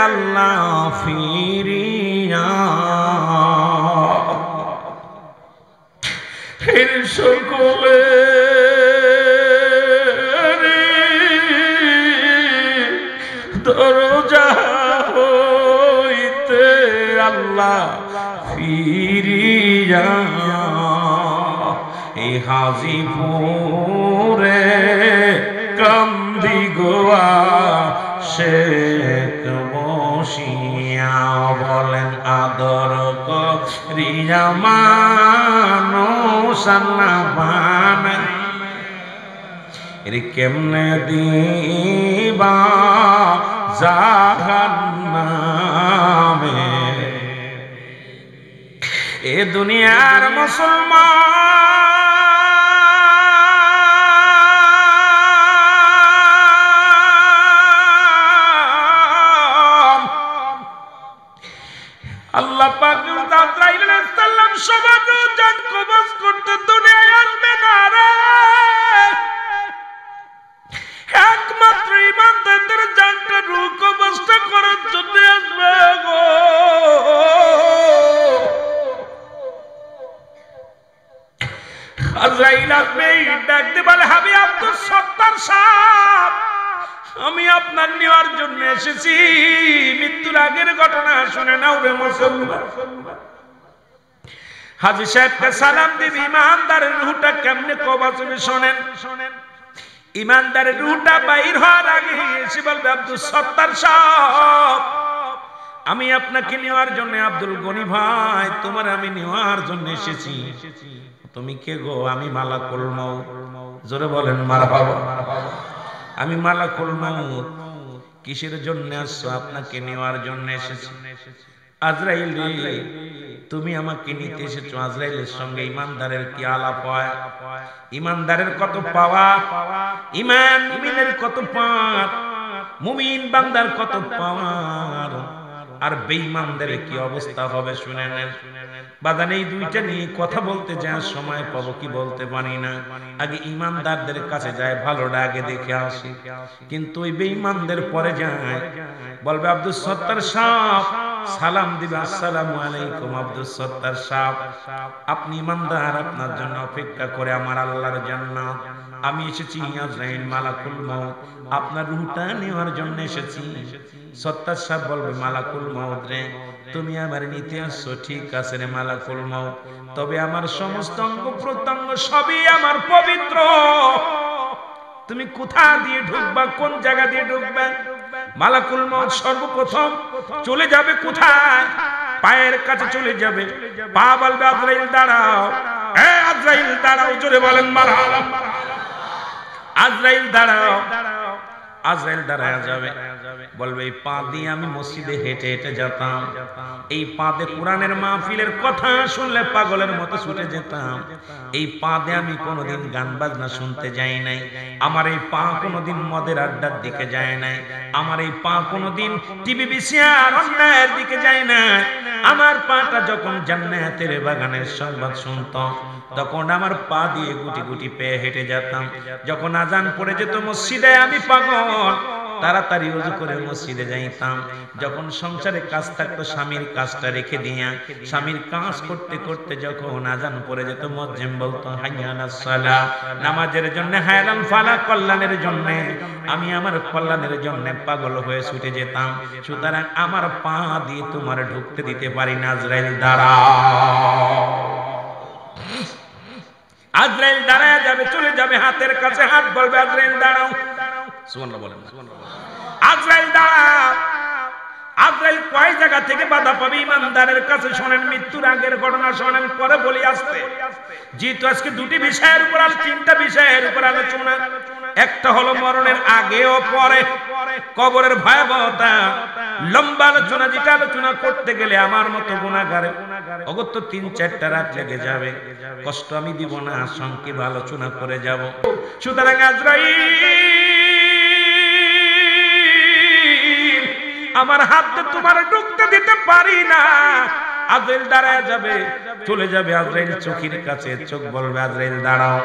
আল্লাহ ফিরিয়া এর সকলে দরজা হইতে আল্লাহ ফিরিয়া এই হাজিপুরে কান্দি গোয়া শেখ বসিয়া বলেন আদর করিয়া মানুষ আল্লাহ বানায় এর কেমনে দিবা জাহান্নামে এ দুনিয়ার মুসলমান আল্লাহ পাক আজরাইল আলাইহিস সালাম সবার জান কবজ করতে দুনিয়ায় আসবে না রে, একমাত্র ঈমানদারদের জানটা রূহ কবজটা করার জন্য আসবে গো। আজরাইল আসবে, ডাকতে বলে হাবিব আব্দুল সত্তার সাহেব, আমি আপনার নেওয়ার জন্য এসেছি। মৃত্যুর আগের ঘটনা শুনে নাও রে মুসলমান। হাজী সাহেবকে সালাম দিবি, ইমানদারের রূহটা কেমনে কবজ হবে শোনেন। ইমানদারের রূহটা বাইর হওয়ার আগে এসে বলবে আব্দুল সত্তার সাহেব, আমি আপনাকে নেওয়ার জন্য, আব্দুল গনি ভাই তোমার আমি নেওয়ার জন্য এসেছি। তুমি কে গো? আমি মালাকুল মউত। জোরে বলেন মারহাবা। আমি মালাকুল মউত। কিসের জন্য আসছো? আপনাকে নেওয়ার জন্য এসেছি। আজরাইল রে, তুমি আমাকে নিতে এসেছো। আজরাইলের সঙ্গে ইমানদারের কি আলাপ হয়? ইমানদারের কত পাওয়ার, ইমান মুমিনের কত পাওয়ার, মুমিন বান্দার কত পাওয়ার, আর বেঈমানদের কি অবস্থা হবে শুনে নেন। বাদান এই দুইটা নিয়ে কথা বলতে যাওয়ার সময় পাবো কি বলতে পারি না। আগে ইমানদারদের কাছে যায়, ভালোটা আগে দেখে আসি। কিন্তু ওই বেঈমানদের পরে যায়, বলবে আব্দুল সত্তার সাহেব সালাম দিবে, আসসালামু আলাইকুম আব্দুস সত্তার সাহেব, আপনি ইমানদার, আপনার জন্য অপেক্ষা করে আমার আল্লাহর জান্নাত। আমি এসেছি আজরাইল মালাকুল মউত, আপনার রূহটা নেওয়ার জন্য এসেছি। সত্তার সাহেব বলবে, মালাকুল মউত রে, তুমি আমার নিতে আসছো, ঠিক আছে রে মালাকুল মউত, তবে আমার সমস্ত অঙ্গ প্রত্যঙ্গ সবই আমার পবিত্র, তুমি কোথা দিয়ে ঢুকবা, কোন জায়গা দিয়ে ঢুকবা? মালাকুল মউত সর্বপ্রথম চলে যাবে কোথায়? পায়ের কাছে চলে যাবে। পা বলবে, আজরাইল দাঁড়াও, আজরাইল দাঁড়াও, জোরে বলেন মারহাবা। আজরাইল দাঁড়াও, আজরাইল দাঁড়ায় যাবে, বলবে এই পা দিয়ে আমি মসজিদে হেঁটে হেঁটে যেতাম, এই পা দিয়ে কোরআনের মাহফিলের কথা শুনলে পাগলের মতো ছুটে যেতাম, এই পা দিয়ে আমি কোনোদিন গান বাজনা শুনতে যাই নাই, আমার এই পা কোনোদিন মদের আড্ডার দিকে যায় নাই, আমার এই পা কোনোদিন টিভি বিসিআর অন্যায়ের দিকে যায় না, আমার পাটা যখন জান্নাতের বাগানের সংবাদ শুনতাম তখন আমার পা দিয়ে গুটি গুটি পেয়ে হেঁটে যেতাম, যখন আজান পড়ে যেত মসজিদে আমি পাগল তাড়াতাড়ি ওযু করে মসজিদে যাইতাম, যখন সংসারে কাজ থাকতো স্বামীর কাজটা রেখে দিয়া স্বামীর কাজ করতে করতে যখন আজান পড়ে যেত মুয়াজ্জিন বলতো হাইয়া আলাস সালাহ, নামাজের জন্য, হায়রান ফালা, কল্যাণের জন্য, আমি আমার কল্যাণের জন্য পাগল হয়ে ছুটে যেতাম। সুতরাং আমার পা দিয়ে তোমার ঢুকতে দিতে পারি না, আজরাইল দাঁড়াও। আজরাইল দাঁড়ায় যাবে, চলে যাবে হাতের কাছে, হাত বলবে আজরাইল দাঁড়াও, সুবহানাল্লাহ বলেন। আজরাইল দাঁড়াও। আজরাইল কয় জায়গা থেকে বাধা পাবে ইমানদারের কাছে? শোনেন, মৃত্যুর আগের ঘটনা শোনেন, পরে বলি আসতে। যেহেতু আজকে দুটি বিষয়ের উপর আর তিনটা বিষয়ের উপর আলোচনা, একটা হলো মরণের আগে ও পরে, কবরের ভয়াবহতা, লম্বা আলোচনা, যেটা আলোচনা করতে গেলে আমার মতো গুনাহগারে অগত্য ৩-৪টা রাত লেগে যাবে, কষ্ট আমি দিব না, সংক্ষেপ আলোচনা করে যাব। সুতরাং আজরাইল আমার হাতে তোমার ঢুকতে দিতে পারি না। আজরাইল দাঁড়ায় যাবে, চলে যাবে আজরাইল চোখের কাছে, চোখ বলবে আজরাইল দাঁড়াও।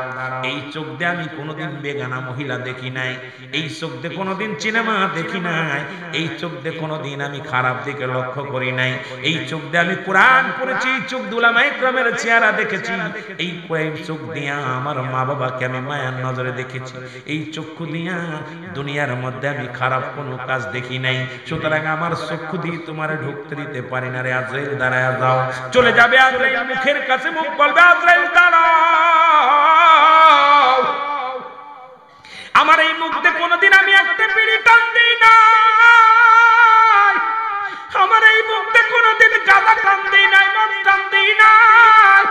এই চোখ দিয়ে আমি কোনোদিন বেগানা মহিলা দেখি নাই, এই চোখ দিয়ে কোনোদিন সিনেমা দেখি নাই, এই চোখ দিয়ে কোনোদিন আমি খারাপ দিকে লক্ষ্য করি নাই, এই চোখ দিয়ে আমি কোরআন পড়েছি, এই চোখ দিয়ে উলামায়ে কেরামের চেহারা দেখেছি, এই চোখ দিয়ে আমার মা বাবাকে আমি মায়ার নজরে দেখেছি, এই চক্ষু দিয়া দুনিয়ার মধ্যে আমি খারাপ কোনো কাজ দেখি নাই। সুতরাং আমার চক্ষু দিয়ে তোমার ঢুকতে দিতে পারি না রে আজরাইল, দাঁড়ায় যাও। চলে যাবে আজরাইল মুখের কাছে, মুখ বলবে আজরাইল দাঁড়াও। আমার এই মুখ দিয়ে কোনোদিন আমি একটা বিড়ি টান দিই না, আমার এই মুখ দিয়ে কোনোদিন গাঁজা টান দিই নাই, মদ টান দিই নাই,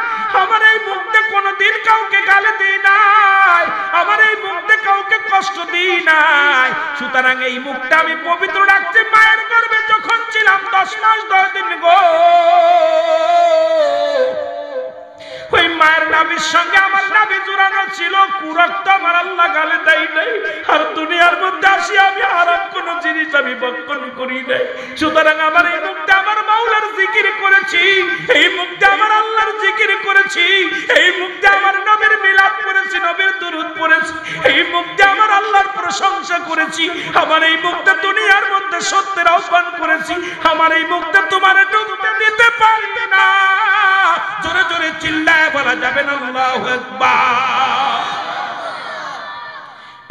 আমার এই মুখ দিয়ে কোনোদিন কাউকে গালি দিই নাই, আমার এই মুখ দিয়ে কাউকে কষ্ট দিই নাই। সুতরাং এই মুখটা আমি পবিত্র রাখছি। মায়ের গর্ভে যখন ছিলাম 10 মাস 10 দিন গো, ওই মায়ের নাভির সঙ্গে আমার নাভি জোড়ানো ছিল, কুরক্ত আমার আল্লাহ গালে দেয় নাই, আর দুনিয়ার মধ্যে আসি আমি হারাম কোন জিনিস আমি ভক্ষণ করি নাই। সুতরাং আমার এই মুখটা আমার মাওলার জিকির করেছি, এই মুখটা আমার আল্লাহর জিকির করেছি, এই মুখটা আমার নবীর মিলাদ করেছি, নবীর দুরূদ পড়েছি, এই মুখটা আমার আল্লাহর প্রশংসা করেছি, আমার এই মুখটা দুনিয়ার মধ্যে সত্যের আহ্বান করেছি, আমার এই মুখটা তোমার ঢুকতে দিতে পারবে না। জোরে জোরে চিল্লায় বলা যাবে না আল্লাহু আকবার।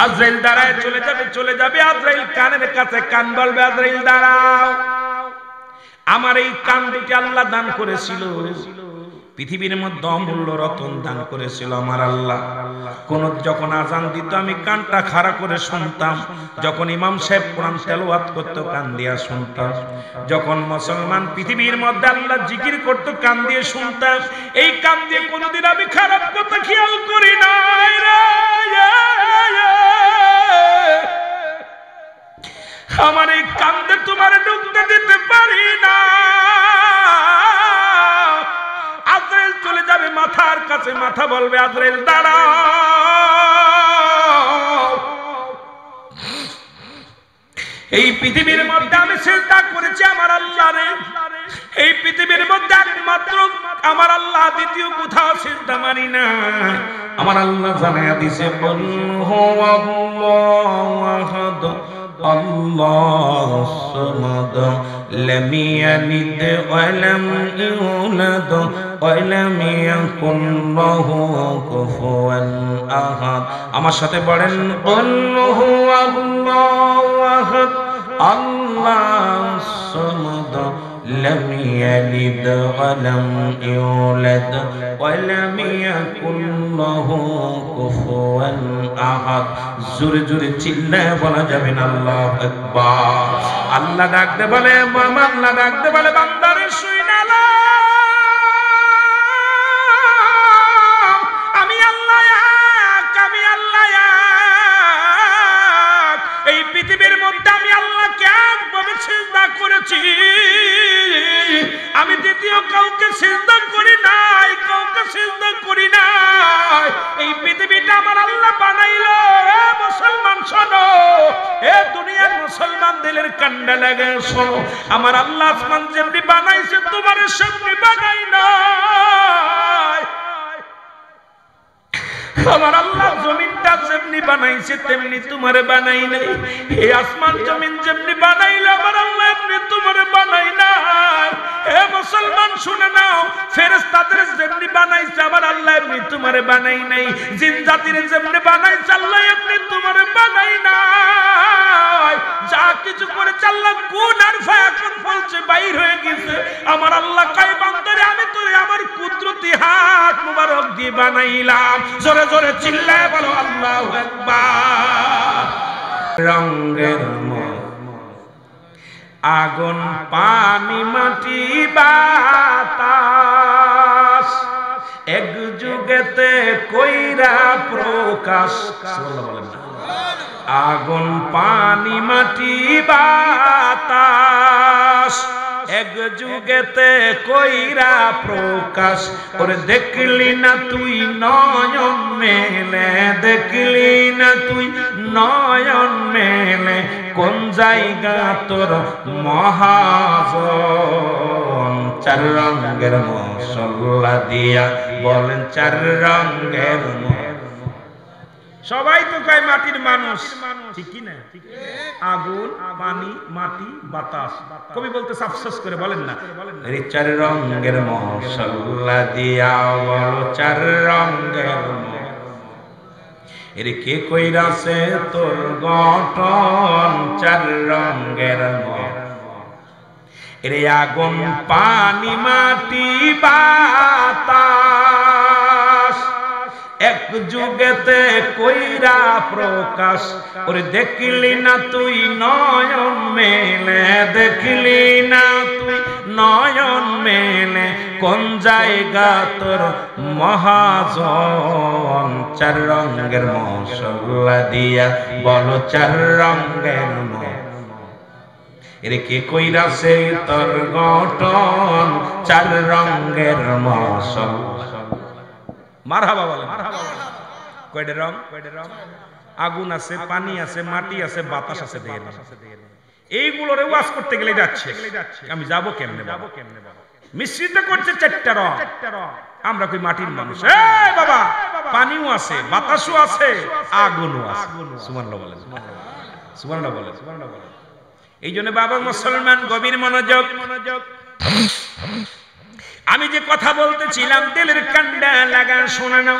আজরাইল দাঁড়ায় চলে যাবে, চলে যাবে আজরাইল কানের কাছে, কান বলবে আজরাইল দাঁড়াও। আমার এই কান দুটি আল্লাহ দান করেছিল, পৃথিবীর মধ্যে অমূল্য রতন দান করেছিল আমার আল্লাহ। যখন আজান দিত আমি কানটা খাড়া করে শুনতাম, যখন ইমাম সাহেব কোরআন তেলাওয়াত করত কান দিয়া শুনতাম, যখন মুসলমান পৃথিবীর মধ্যে আল্লাহ জিকির করত কান দিয়ে শুনতাম। এই কান দিয়ে কোনোদিন আমি খারাপ কথা খেয়াল করি নাই রে। আমার এই কান দিয়ে তোমার ঢুকতে দিতে পারি না। আজরাইল চলে যাবে মাথার কাছে, মাথা বলবে আজরাইল দাঁড়াও। এই পৃথিবীর মধ্যে আমি সিজদা করেছি আমার আল্লাহরে, এই পৃথিবীর মধ্যে একমাত্র আমার আল্লাহ, দ্বিতীয় কোথাও সিজদা মারি না। আমার আল্লাহ জানায়া দিয়েছে কুল হুয়াল্লাহু আহাদ আল্লাহুস সামাদ لم يلد ولم يولد ولم يكن له كفوا أحد আমার সাথে পড়েন قل هو الله أحد الله الصمد لم يلد ولم يولد ولم يكن له كفوا أحد জোরে জোরে চিল্লায় বলা যাবে না আল্লাহু আকবার আল্লাহ ডাকতে বলে আল্লাহ ডাকতে বলে বান্দারে শুই না আমি আল্লাহ এই পৃথিবীর মধ্যে আমি আল্লাহকে একভাবে সিজদা করেছি আমি দ্বিতীয় কাউকে সিজদা করি নাই এই পৃথিবীটা আমার আল্লাহ বানাইলো মুসলমান শোনো এ দুনিয়ার মুসলমান দিলের কান্ডা লাগে শোনো আমার আল্লাহ আসমান যেমনি বানাইছে তোমার সেমনি বানাই নাই আমার আল্লাহ জমিনটা যেমনি বানাইছে তেমনি তোমারে বানাই নাই এই আসমান জমিন যেমনি বানাইলো আমার আল্লাহ এমনি তোমারে বানাই নাই হে মুসলমান শুনে নাও ফেরেশতাদের যেমনি বানাইছে আমার আল্লাহ এমনি তোমারে বানাই নাই জিন জাতির যেমনি বানাইছে আল্লাহ এমনি তোমারে বানাই নাই যা কিছু করেছে আল্লাহ কোন আর ফায়াকুন বলছে বাইর হয়ে গেছে আমার আল্লাহ কয় বান্দারে আমি তোরে আমার কুদরতি হাত মুবারক দিয়ে বানাইলাম জোরে জোরে চিল্লায় বলো আল্লাহু আকবার রঙের আগুন পানি মাটি বাতাস এক যুগেতে কইরা প্রকাশ আগুন পানি মাটি বাতাস এক যুগেতে কইরা প্রকাশ ওরে দেখলি না তুই নয়ন মেলে দেখলি না তুই নয়ন মেলে কোন জায়গা তোর মহাজন চার রঙের মশলা দিয়া বলেন চার রঙের সবাই তো কয় মাটির মানুষ ঠিক কি না আগুন পানি মাটি বাতাস কবি বলতে আফসোস করে বলেন না এই চার রঙের মশলা দিয়া বলো চার রঙের এর কে কইরাছে তোর গঠন চার রঙের এর আগুন পানি মাটি বাতাস এক যুগেতে কইরা প্রকাশ ওরে দেখলি না তুই নয়ন মেলে দেখলি না তুই নয়ন মেলে কোন জায়গা তোর মহাজন চার রঙের মশলা দিয়া বলো চার রঙের এর কে কইরাছে তোর গঠন চার রঙের মশলা মারহাবা বলেন কয়টা রং আগুন আছে পানি আছে মাটি আছে বাতাস আছে এইগুলোর ওয়াজ করতে গেলে যাচ্ছে আমি যাবো কেমনে মিশ্রিত করছে চারটা রং আমরা কই মাটির মানুষ এই বাবা পানিও আছে বাতাসও আছে আগুনও আছে সুবহানাল্লাহ বলেন সুবহানাল্লাহ বলেন এই জন্য বাবা মুসলমান গভীর মনোযোগ আমি যে কথা বলতেছিলাম দিলের কান্ডা লাগা শোনা নাও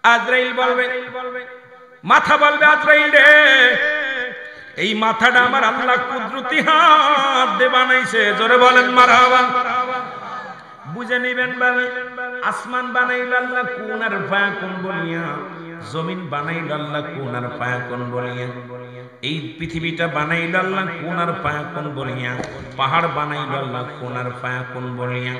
আজরাইল বলবে মাথা বলবে আজরাইল রে এই মাথাটা আমার আল্লাহ কুদরতি হাত দিয়ে বানাইছে জোরে বলেন মারহাবা বুঝে নিবেন ভাবে আসমান বানাইলো আল্লাহ কুন আর ফায়াকুন বলিয়া জমিন বানাইলো আল্লাহ কুন আর ফায়াকুন বলিয়া এই পৃথিবীটা বানাইলো আল্লাহ কুন আর ফায়াকুন বলিয়া পাহাড় বানাইলো আল্লাহ কুন আর ফায়াকুন বলিয়া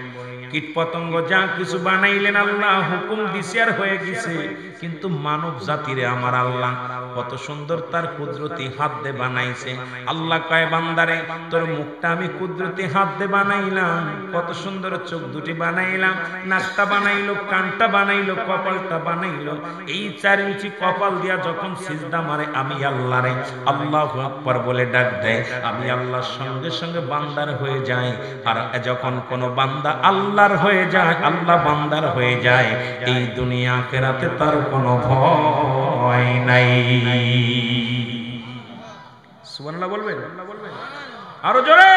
কীট পতঙ্গ যা কিছু বানাইলেন আল্লাহ হুকুম দিছে আর হয়ে গেছে কিন্তু মানব জাতিরে আমার আল্লাহ কত সুন্দর তার কুদরতি হাত দিয়ে বানাইছে আল্লাহ কয় বান্দারে তোর মুখটা আমি কুদরতি হাত দিয়ে বানাইলাম কত সুন্দর চোখ দুটি বানাইলাম নাকটা বানাইলো কানটা বানাইলো কপালটা বানাইলো এই 4 ইঞ্চি কপাল দিয়া যখন সিজদা মারে আমি আল্লাহরে আল্লাহু আকবার বলে ডাক দেয় আমি আল্লাহর সঙ্গে সঙ্গে বান্দার হয়ে যাই আর যখন কোন বান্দা আল্লাহর হয়ে যায় আল্লাহ বান্দার হয়ে যায় এই দুনিয়া আখিরাতে তার কোনো ভয় নাই সুবহানাল্লাহ বলবেন আরো জোরে।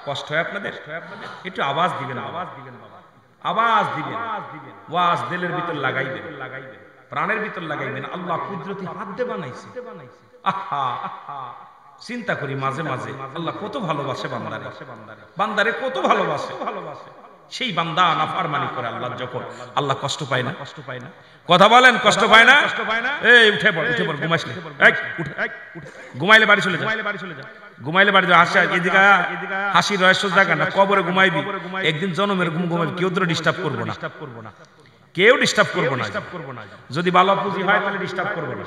কষ্ট হয় আপনাদের? একটু আওয়াজ দিবেন, আওয়াজ দিবেন বাবা, আওয়াজ দিবেন। ওয়াজ দিলের ভিতর লাগাইবেন, প্রাণের ভিতর লাগাইবেন। আল্লাহ কুদরতি হাত দিয়ে বানাইছে। আহা, চিন্তা করি মাঝে মাঝে আল্লাহ কত ভালোবাসে বান্দারে, বান্দারে কত ভালোবাসে। সেই বান্দা নাফরমানি করে আল্লাহ যখন, আল্লাহ কষ্ট পায় না? কষ্ট পায় না? কথা বলেন, কষ্ট পায় না? এই উঠে পড়, উঠে পড়, ঘুমাইলে ঘুমাইলে বাড়ি চলে যা, ঘুমাইলে বাড়ি যা। হাসি এদিকে, হাসির রহস্য জায়গা না, কবরে ঘুমাইবি একদিন, জনমের ঘুম ঘুমাইবি, কেউ তো ডিস্টার্ব করবো না, কেউ ডিস্টার্ব করবো না। যদি ভালো পুঁজি হয় তাহলে ডিস্টার্ব করবো না।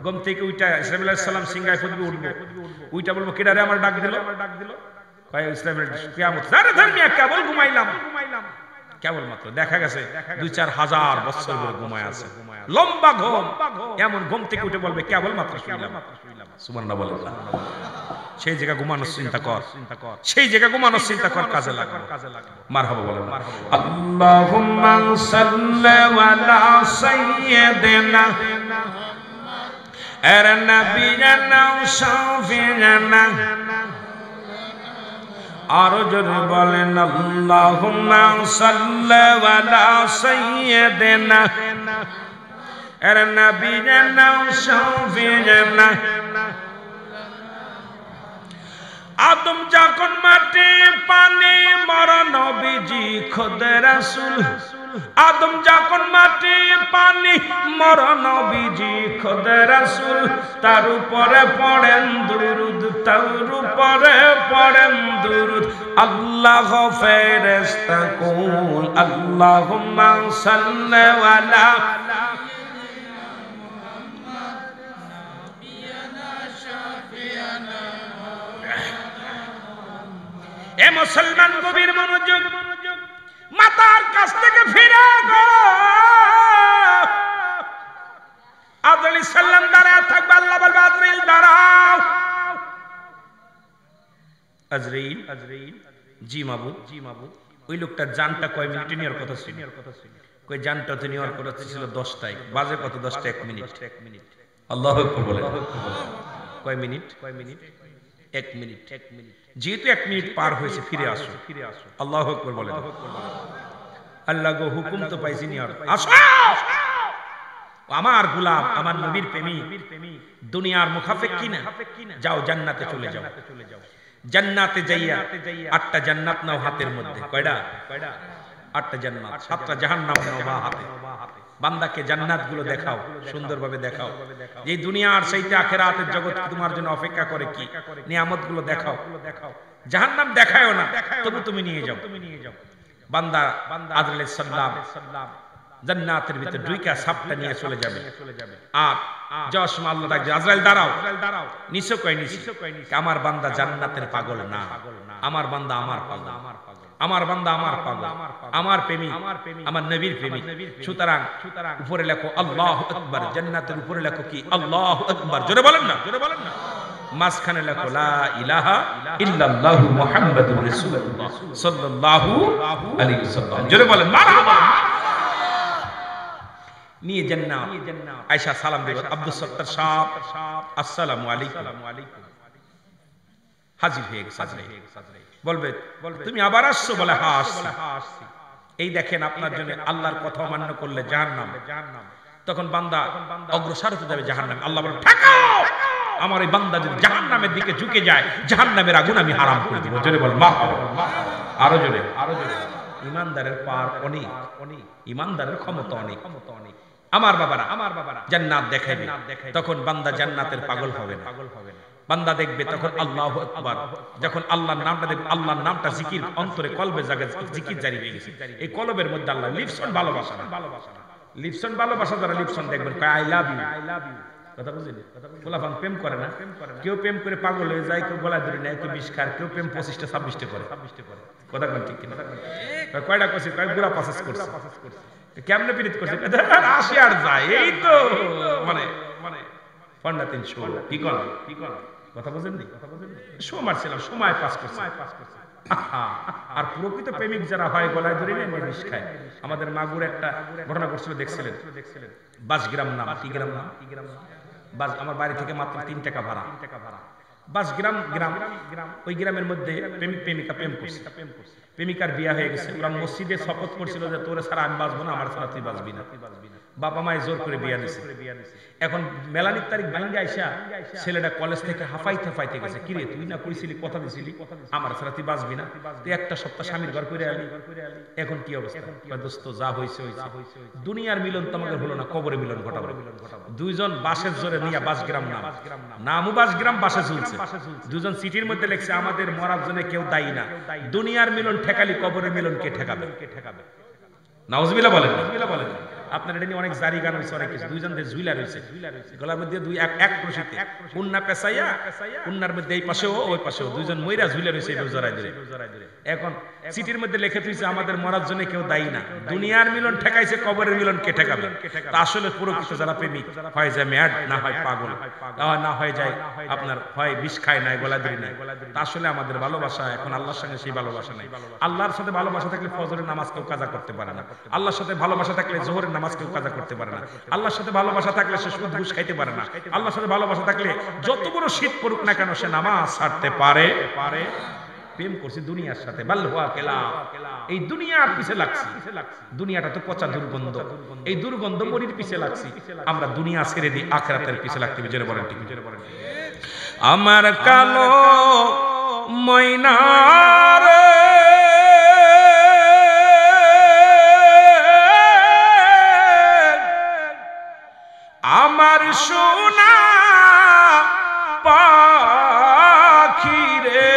ঘুম থেকে উইটা ইসরাঈল আলাইহিস সালাম সিংহায় ফুটবে, উঠবো, উইটা বলবো কেডারে আমার ডাক দিল, ইসলামের কিয়ামত। আরে ধর্মিয়া কেবল ঘুমাইলাম, কেবল মাত্র দেখা গেছে ২-৪ হাজার বছর ধরে ঘুমায় আছে, লম্বা ঘুম। এমন ঘুম থেকে উঠে বলবে কেবল মাত্র শুইলাম। সুবহানাল্লাহ বলেন। সেই জায়গা ঘুমানোর চিন্তা কর, সেই জায়গা ঘুমানোর চিন্তা কর, কাজে লাগবে। মারহাবা বলেন। আল্লাহুম্মা সাল্লি আলা সাইয়্যিদিনা আরা নাবিয়ানা শাফিয়ানা। আরো জোরে বলেন আল্লাহুম্মা সাল্লি আলা সাইয়্যিদিনা আরা নাবিয়ানা শাফিয়ানা। আদম যখন মাটি পানি মর নবীজি খোদ রাসূল। আদম যখন মাটি পানি মর নবীজি খোদ রাসূল। তার উপরে পড়েন দুরুদ, তার উপরে পড়েন দুরুদ। আল্লাহ ফেরেশতা কুল আল্লাহুম্মা সাল্লি আলা এ মুসলমান গভীর মনোযোগ, মাতার কাছ থেকে ফিরে গো। আদম আলাইহিস সালাম দাঁড়ায় থাকবে, আল্লাহ বলবে আজরাইল দাঁড়াও। আজরাইল, আজরাইল, জি মাবুদ, জি মাবুদ। ওই লোকটার জানটা কয় মিনিটে নেওয়ার কথা ছিল? কই জানটা তো নেওয়ার কথা ছিল 10টায়, বাজে কত? 10টা 1 মিনিট। আল্লাহু আকবার বলেন। কয় মিনিট? কয় মিনিট? 1 মিনিট। 1 মিনিট। যেহেতু 1 মিনিট পার হয়েছে, ফিরে আসো, ফিরে আসো। আল্লাহু আকবার বলেন। আল্লাহ গো হুকুম তো পাইছি নি, আর আসো। আমার গোলাম, আমার নবীর প্রেমিক, দুনিয়ার মুখাফেক কি না, যাও জান্নাতে চলে যাও। জান্নাতে যাইয়া 8টা জান্নাত নাও হাতের মধ্যে। কয়টা? 8টা জান্নাত, 7টা জাহান্নাম নাও বা হাতে। বান্দাকে জান্নাত গুলো দেখাও, সুন্দরভাবে দেখাও। এই দুনিয়ার চাইতে আখিরাতের জগৎ তোমার জন্য অপেক্ষা করে, কি নিয়ামত গুলো দেখাও। জাহান্নাম দেখায়ও না, তবু তুমি নিয়ে যাও। বান্দা আদম আলাইহিস সালাম জান্নাতের ভিতর ঢুইকা সাপটা নিয়ে চলে যাবে। আর যাওয়ার সময় আল্লাহ ডাকবে আজরাইল দাঁড়াও। নিচে কয় নিচে, আমার বান্দা জান্নাতের পাগল না, আমার বান্দা আমার পাগল, আমার বান্দা আমার পাগল, আমার প্রেমিক, আমার নবীর প্রেমিক। সুতরাং উপরে লেখো আল্লাহু আকবার, জান্নাতের উপরে লেখো কি আল্লাহু আকবার। জোরে বলেন না, জোরে বলেন না। মাঝখানে লেখো লা ইলাহা ইল্লাল্লাহু মুহাম্মাদুর রাসূলুল্লাহ সাল্লাল্লাহু আলাইহি ওয়াসাল্লাম। জোরে বলেন মারহাবা। নিয়ে জান্নাত আয়েশা সালাম দিবেন, আব্দুল সত্তার সাহেব আসসালামু আলাইকুম। হাজির হয়ে গেছে, বলবে তুমি আবার আসছো? বলে হ্যাঁ আসছি। এই দেখেন আপনার জন্য আল্লাহর কথা অমান্য করলে জাহান্নাম। তখন বান্দা অগ্রসর হতে যাবে জাহান্নামে। আল্লাহ বলেন ঠেকাও, আমার এই বান্দা যদি জাহান্নামের দিকে ঝুঁকে যায়, জাহান্নামের আগুন আমি হারাম করে দেব। জোরে বল মারহাবা। আরো জোরে, আরো জোরে। ইমানদারের পার অনেক, ইমানদারের ক্ষমতা অনেক। আমার বাবারা, আমার বাবারা জান্নাত দেখাইবে, তখন বান্দা জান্নাতের পাগল হবে না। বান্দা দেখবে তখন আল্লাহু আকবার। যখন আল্লাহর নামটা দেখবে, আল্লাহর নামটা জিকির অন্তরে কলবে জায়গা জিকির জারি হয়ে গেছে। এই কলবের মধ্যে আল্লাহ লিপসন ভালোবাসা না, লিপসন ভালোবাসা যারা লিপসন দেখবেন I love you, I love you. কথা বুঝলি? গোলাপান প্রেম করে না, কেউ প্রেম করে পাগল হয়ে যায়, কেউ গলায় ধরে নেয়, কেউ বিষ খায়, কেউ প্রেম 25টা 26টা করে। কথা বলেন ঠিক কিনা? কয়টা করছে? কয় গুড়া পাসাস করছে। কেমনে পীড়িত করছে? আসি আর যায়, এই তো মানে মানে পন্ডা 300 কি কর কি কর। কথা বুঝেন নি? শো মারছিলাম, সময় পাস করছে। আর প্রকৃত প্রেমিক যারা হয় গলায় ধরে নেয়, বিষ খায়। আমাদের মাগুর একটা ঘটনা ঘটছিল, দেখছিলেন? বাসগ্রাম নাম, কি গ্রাম নাম? বাস। আমার বাড়ি থেকে মাত্র 3 টাকা ভাড়া। বাসগ্রাম গ্রাম, ওই গ্রামের মধ্যে প্রেমিক প্রেমিকা প্রেম করছে, প্রেমিকার বিয়ে হয়ে গেছে। ওরা মসজিদে শপথ করছিল যে তোরে ছাড়া আমি বাঁচবো না, আমার ছাড়া তুই বাঁচবি না। বাবা মায়ে জোর করে বিয়ে দিছে। এখন মেলানির তারিখ বাইঙ্গে আইসা ছেলেটা কলেজ থেকে হাফাইতে হাফাইতে গেছে, কিরে তুই না কইছিলি কথা দিছিলি আমার ছাড়া তুই বাঁচবি না, তুই একটা সপ্তাহ স্বামীর ঘর করে আলি, এখন কি অবস্থা? দোস্ত যা হয়েছে হয়েছে, দুনিয়ার মিলন তোমাকে হলো না, কবরে মিলন ঘটাবো। দুইজন বাসের জোরে নিয়ে বাসগ্রাম নামও বাসগ্রাম বাসে চলছে, দুজন সিটির মধ্যে লেখছে আমাদের মরার জন্য কেউ দায়ী না, দুনিয়ার মিলন ঠেকালি কবরের মিলন কে ঠেকাবে? নাউজুবিল্লাহ বলেন। আপনার এটা নিয়ে অনেক জারি গান হয়েছে, অনেক কিছু। দুইজন ঝুইলা রয়েছে, গলার মধ্যে দুই এক প্রসিতে উন্না পেঁচাইয়া, উন্নার মধ্যে এই পাশেও ওই পাশেও দুইজন মইরা ঝুইলা রয়েছে জড়াই ধরে। এখন সিটির মধ্যে লিখে তুইছে আমাদের মরার জন্য কেউ দায়ী না, দুনিয়ার মিলন ঠেকাইছে কবরের মিলন কে ঠেকাবে? আসলে প্রকৃত যারা প্রেমিক হয় যায় ম্যাড, না হয় পাগল, না হয়ে যায় আপনার হয় বিষ খায় নাই, গলাধরি নাই। আসলে আমাদের ভালোবাসা এখন আল্লাহর সঙ্গে সেই ভালোবাসা নাই। আল্লাহর সাথে ভালোবাসা থাকলে ফজরের নামাজ কেউ কাজা করতে পারে না, আল্লাহর সাথে ভালোবাসা থাকলে জোহরের নামাজ কেউ কাজা করতে পারে না, আল্লাহর সাথে ভালোবাসা থাকলে সে সুদ ঘুষ খাইতে পারে না, আল্লাহর সাথে ভালোবাসা থাকলে যত বড় শীত পড়ুক না কেন সে নামাজ ছাড়তে পারে। প্রেম করছি দুনিয়ার সাথে, বাল্হুয়া কেলা, এই দুনিয়ার পিছে লাগছি, দুনিয়াটা তো পচা দুর্গন্ধ, এই দুর্গন্ধ মরির পিছে লাগছি, আমরা দুনিয়া ছেড়ে দিই আখিরাতের পিছে লাগতে। জেনে বলেন ঠিক? আমার কালো ময়নার আমার সোনা পাখি রে,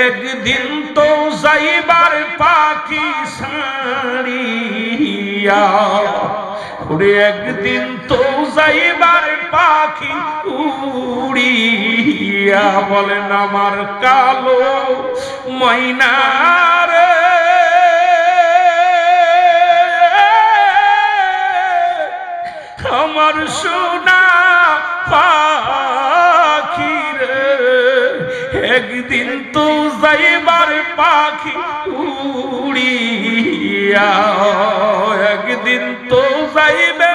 একদিন তো যাইবার পাখি ছাড়িয়া, একদিন তো যাইবার পাখি উড়িয়া। বলেন আমার কালো ময়না রে, আমার সোনা পাখি রে, একদিন তো যাইবার পাখি উড়িয়া, একদিন তো যাইবে।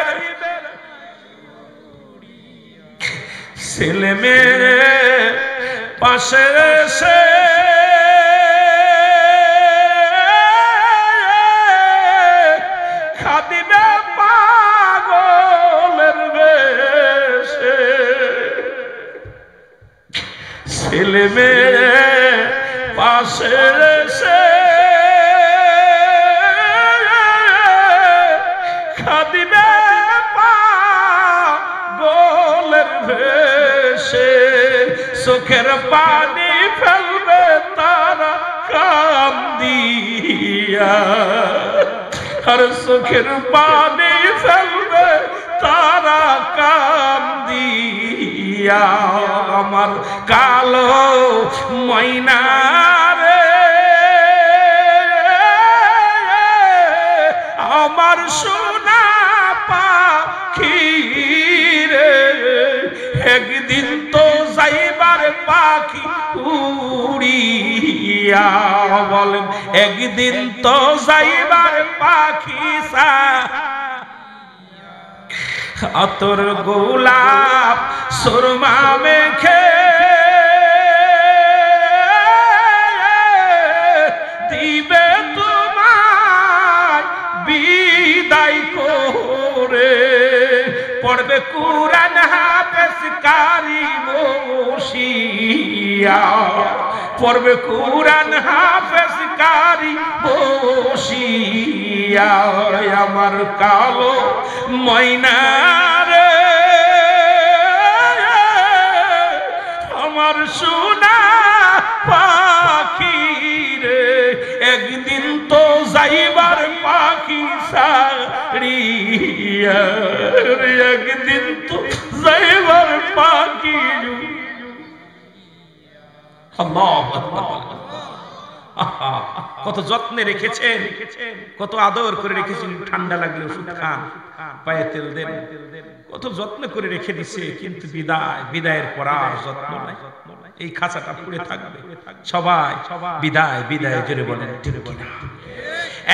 ছেলে মেয়ে পাশে এসে খাদিবে পাগলের বেশে, ছেলে মেয়ে পাশে এসে খাদিবে পাগলের বেশে, চোখের পানি ফেলবে তারা কান্দিয়া, আর চোখের পানি ফেলবে তারা কান্দিয়া। আমার কালো ময়না রে, আমার সোনা পাখি রে, একদিন তো যাইবার পাখি উড়িয়া। বলেন একদিন তো যাইবার পাখি আতর গোলাপ সুরমা মেখে দিবে তোমায় বিদায় করে, পড়বে কুরআন হাফেজ কারি বসিয়া, পড়বে কুরআন হাফেজ কারি বসিয়া। আমার কালো ময়না রে, আমার সোনা পাখি রে, একদিন তো যাইবার পাখি ছাড়িয়া, একদিন তো যাইবার পাখি। কত যত্নে রেখেছেন, কত আদর করে রেখেছেন, ঠান্ডা লাগলে ওষুধ খান, পায়ে তেল দেন, কত যত্ন করে রেখে দিছে। কিন্তু বিদায়ের পর আর যত্ন নাই, এই খাঁচাটা পুড়ে থাকবে। সবাই বিদায় বিদায় জোরে বলেন ঠিক কিনা?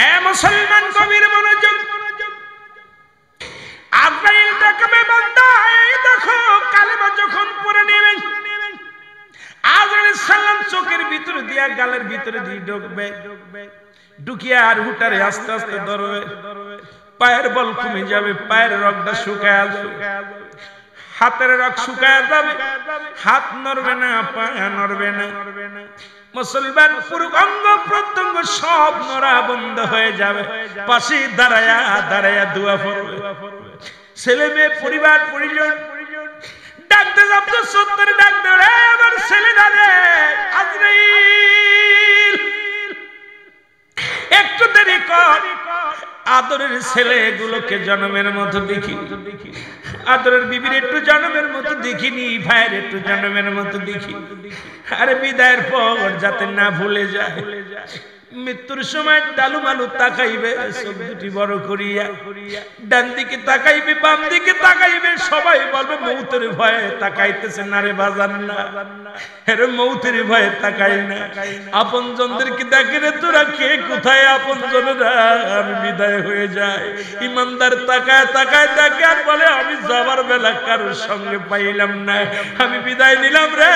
এ মুসলমান কবির মনোযোগ, আজরাইল ডাকবে বান্দা, এই দেখো কালেমা যখন পড়ে নেবেন আজরাইল সালাম চোখের ভিতরে দিয়া গালের ভিতরে দিয়ে ঢুকবে, ঢুকিয়ে আর হুটারে আস্তে আস্তে ধরবে, পায়ের বল কমে যাবে, পায়ের রগটা শুকায় যাবে, হাতের রগ শুকায় যাবে, হাত নড়বে না, পা নড়বে না। মুসলমান পুরো অঙ্গ প্রত্যঙ্গ সব নড়া বন্ধ হয়ে যাবে, পাশে দাঁড়ায়া দাঁড়ায়া দোয়া পড়বে। ছেলে মেয়ে পরিবার পরিজন ডাকতে যাচ্ছে, সত্তর ডাকতে, আমার ছেলে দাঁড়ে আজরাইল একটু দেরি কর। আদরের ছেলেগুলোকে জন্মের মতো দেখি, আদরের বিবির একটু জন্মের মতো দেখিনি, ভাইয়ের একটু জন্মের মতো দেখি। আরে বিদায়ের পর যাতে না ভুলে যায়, মৃত্যুর সময় ডালু মালু তাকাইবে, চোখ দুটি বড় করিয়া ডান দিকে তাকাইবে, বাম দিকে তাকাইবে, সবাই বলবে মৌতের ভয়ে তাকাইতেছে না রে বাজান না, আরে মৌতের ভয়ে তাকাই না। আপন জনদেরকে দেখে রে তোরা কে কোথায়, আপন জনেরা আমি বিদায় হয়ে যায়। ইমানদার তাকায় তাকায় দেখে আর বলে আমি যাবার বেলা কারোর সঙ্গে পাইলাম না, আমি বিদায় নিলাম রে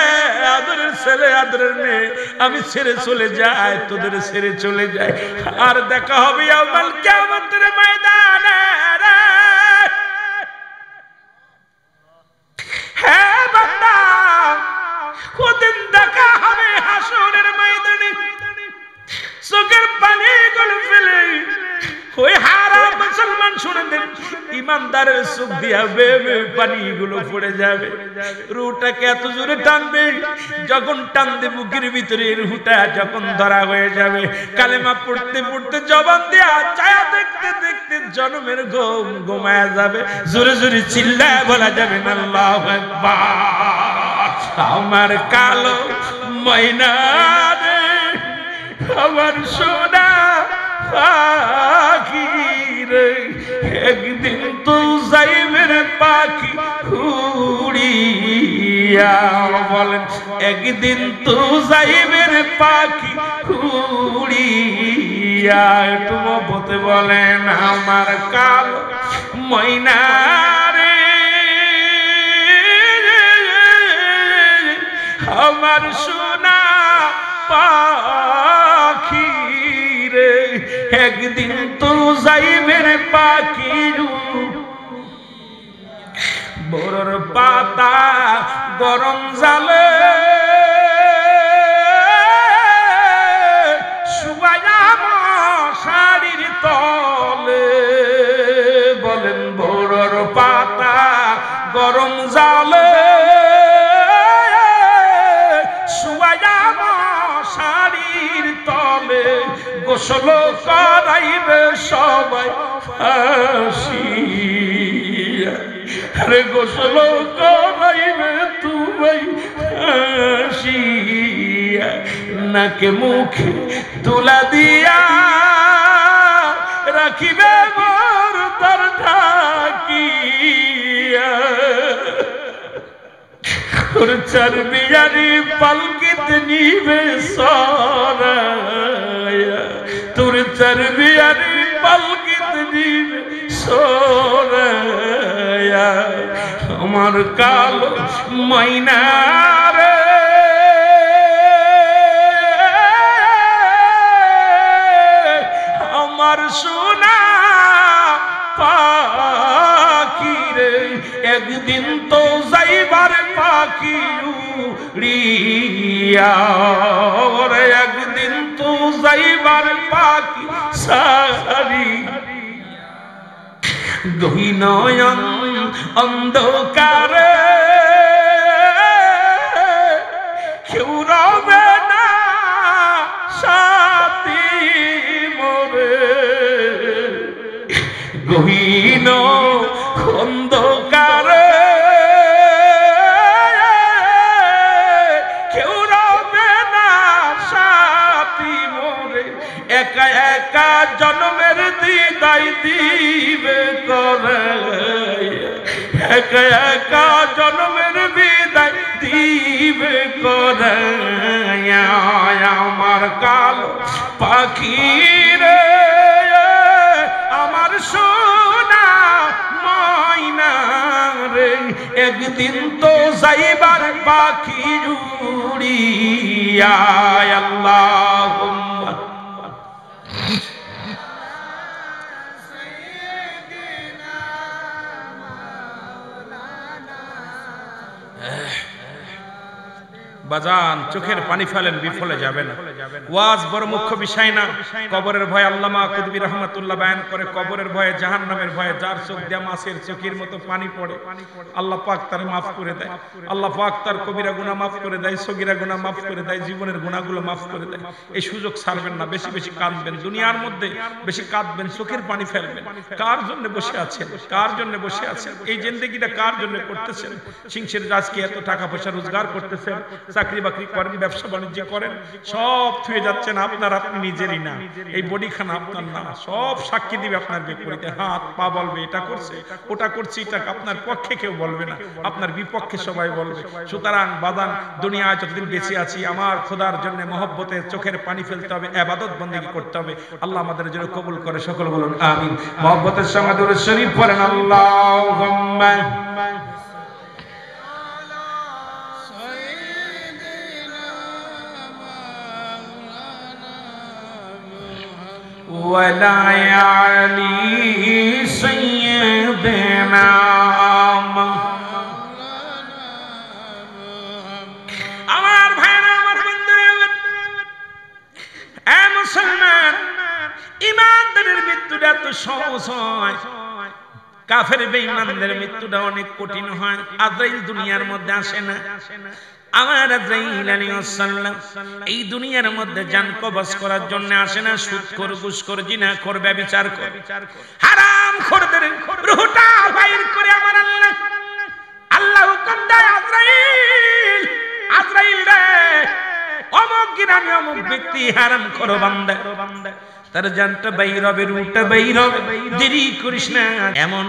আদরের ছেলে আদরের মেয়ে, আমি ছেড়ে চলে যাই, তোদের ছেড়ে চলে যায়। আর দেখা হবে ইয়াউমাল কিয়ামতের ময়দানে রে। হে বান্দা, ওদিন দেখা হবে হাসরের ময়দানে। চোখের পানিগুলো ফেলে ওই হারা মুসলমান শুনে দেন, ইমানদারের চোখ দিয়া বেবে পানিগুলো পড়ে যাবে। রুহটাকে এত জোরে টানবে, যখন টানবে বুকের ভিতরে রুহটা যখন ধরা হয়ে যাবে, কালেমা পড়তে পড়তে জবান দিয়া ছায়া দেখতে দেখতে জন্মের ঘুম ঘুমায়া যাবে। জোরে জোরে চিল্লায় বলা যাবে না আল্লাহু আকবার। আমার কালো ময়না রে, আমার সোনা পাখি রে, একদিন তো যাইবে রে পাখি উড়িয়া। বলেন একদিন তো যাইবে রে পাখি উড়িয়া। একটু মহব্বতে বলেন আমার কালো ময়না রে, আমার সোনা পাখি রে, একদিন তো যাইবে রে পাখি। বড়র পাতা গরম জালে শুয়ায়া মশারির তলে। বলেন বড়র পাতা গরম জালে শুয়ায়া মশারির তলে, গোসল করাইবে সবাই হাসিয়া। আরে গোসল করাইবে তুমি হাসিয়া, নাকে মুখে তুলা দিয়া রাখিবে মোর তার ঢাকিয়া। তোর চর্বিয়ারি পালকিতে নিবে সরায়া, তোর চর্বিয়ারি পালকিতে নিবে সরায়া। আমার কালো ময়না রে, আমার সোনা পাখি রে, একদিন তো যাইবার পাখি উড়িয়া। একদিন তো যাইবার পাখি সারি। গহীনয়ন অন্ধকারে কেউ রবে না সাথী মোরে। গহীন অন্ধকারে কেউ রবে না সাথী মোরে। একা একা জন্মের দিদাই দিবে করে, একা একা জন্মের বিদায় দিবে করে। আমার কালো পাখি রে, আমার সোনা ময়না রে, একদিন তো যাইবার পাখি উড়ি ইয়া আল্লাহুম্মা বাজান চোখের পানি ফেলেন, বিফলে যাবে না। ওয়াজ বড় মুখ্য বিষয় না। কবরের ভয় আল্লামা কুতুবী রাহমাতুল্লাহ বয়ান করে, কবরের ভয়ে, জাহান্নামের ভয়ে যার চোখ দিয়ে মাছের চোখের মতো পানি পড়ে, আল্লাহ পাক তার মাফ করে দেয়। আল্লাহ পাক তার কবিরা গুনাহ মাফ করে দেয়, সগীরা গুনাহ মাফ করে দেয়, জীবনের গুনাহগুলো মাফ করে দেয়। এই সুযোগ ছাড়বেন না। বেশি বেশি কাঁদবেন, দুনিয়ার মধ্যে বেশি কাঁদবেন, চোখের পানি ফেলবেন। কার জন্য বসে আছেন? কার জন্য বসে আছেন? এই জিন্দেগিটা কার জন্য করতেছেন? সিংহের রাজকে এত টাকা পয়সা রোজগার করতেছেন, চাকরি বাকরি করেন, ব্যবসা বাণিজ্য করেন, সব থুয়ে যাচ্ছেন আপনার, আপনি নিজেরই না। এই বডিখানা আপনার না, সব সাক্ষী দিবে আপনার বিপরীতে। হাত পা বলবে এটা করছে, ওটা করছে, এটা আপনার পক্ষে কেউ বলবে না, আপনার বিপক্ষে সবাই বলবে। সুতরাং বাদান, দুনিয়ায় যতদিন বেঁচে আছি আমার খোদার জন্য মহব্বতে চোখের পানি ফেলতে হবে, ইবাদত বন্দেগী করতে হবে। আল্লাহ আমাদের জন্য কবুল করে, সকল বলুন আমিন। মহব্বতের সঙ্গে দুরূদ শরীফ পড়েন, আল্লাহুম্মা ولا علي سيدنا আমার ভাইরা, আমার বন্ধুরা, এ মুসলমান, ঈমানদারের মৃত্যুটা তো সহজ হয়, কাফের বেঈমানদের মৃত্যুটা অনেক কঠিন হয়। আজরাইল দুনিয়ার মধ্যে আসে না। আমার আজরাইল আলাইহিস সালাম এই দুনিয়ার মধ্যে জান কবজ করার জন্য আসে না। সুদখোর, ঘুষখোর, জিনাখোর, ব্যভিচার কর, হারামখোরদের রূহটা বাইর করে আমার আল্লাহ হুকুম দেয়, আজরাইল, আজরাইল রে, অমুক গ্রামে অমুক ব্যক্তি হারামখোর বান্দা, তার জানটা বাইর হবে, রূহটা বাইর হবে, দেরি করিস না। এমন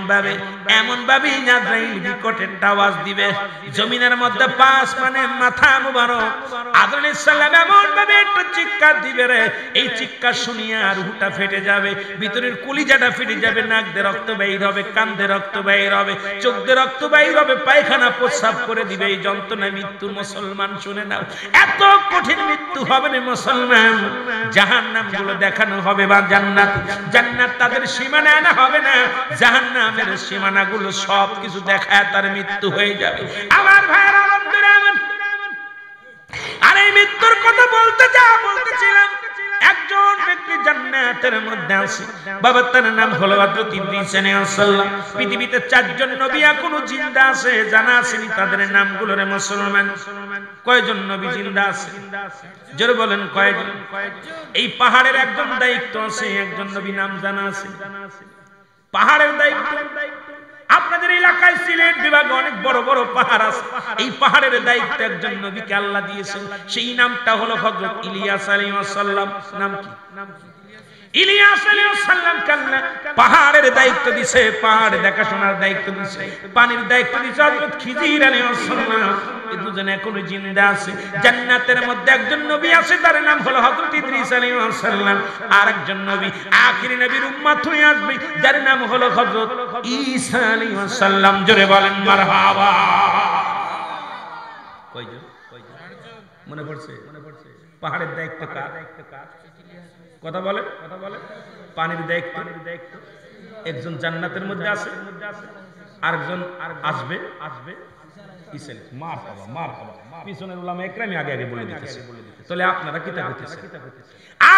ভাবে আজরাইল বিকটের আওয়াজ দিবে, জমিনের মধ্যে পাঁচ মানে মাথা মুবারক আদম আলাইহিস সালাম এমন ভাবে একটা চিৎকার দিবে রে, এই চিৎকার শুনিয়া রূহটা ফেটে যাবে, ভিতরের কলিজাটা ফেটে যাবে, নাক দিয়ে রক্ত বাইর হবে, কান দিয়ে রক্ত বাইর হবে, চোখ দিয়ে রক্ত বাইর হবে, পায়খানা প্রস্রাব করে দিবে। এই যন্ত্রণা মৃত্যু মুসলমান শুনে নাও, এত কঠিন মৃত্যু হবে না মুসলমান। জাহান্নাম গুলো দেখানো হবে বা জান্নাত, জান্নাত তাদের সীমানা আনা হবে না, জাহান্নামের সীমানা গুলো সব কিছু দেখায় তার মৃত্যু হয়ে যাবে। আমার ভাইরা, বন্ধুরা, আর এই মৃত্যুর কথা বলতেছিলাম, একজন ব্যক্তি জান্নাতের মধ্যে আছে, বাবা তার নাম হলো হযরত ইদ্রিস আলাইহিস সালাম। পৃথিবীতে চারজন নবী এখনো জিন্দা আছে, জানা আছেনি তাদের নামগুলো রে মুসলমান? কয়জন নবী জিন্দা আছে? জোরে বলেন কয়জন? এই পাহাড়ের একজন দায়িত্ব আছে, একজন নবী নাম জানা আছে? পাহাড়ের দায়িত্ব আপনাদের এলাকায় সিলেট বিভাগে অনেক বড় বড় পাহাড় আছে, এই পাহাড়ের দায়িত্ব একজন নবীকে আল্লাহ দিয়েছেন, সেই নামটা হলো হযরত ইলিয়াস আলাইহিস সালাম। নাম কি? ইলিয়াস আলাইহিস সালাম কান্না পাহাড়ের দায়িত্ব দিছে, পাহাড় দেখাশোনার দায়িত্ব দিছে, পানির দায়িত্ব দিছে হযরত খিজির আলাইহিস সালাম। এই দুজন এখনো জিন্দা আছে। জান্নাতের মধ্যে একজন নবী আছে, তার নাম হলো হযরত ইদ্রিস আলাইহিস সালাম। আর একজন নবী আখিরি নবীর উম্মত হয়ে আসবে, যার নাম হলো হযরত ঈসা আলাইহিস সালাম। জোরে বলেন মারহাবা। কয়জন? মনে পড়ছে? পাহাড়ের দায়িত্ব কার? কথা বলে, পানির দায়িত্ব একজন জান্নাতের মধ্যে আছে, আরেকজন আসবে, ইসেল মারহাবা। পিছনের উলামা একরামই আগে আগে বলে দিতেছে, তাহলে আপনারা কি তা হইতেছে?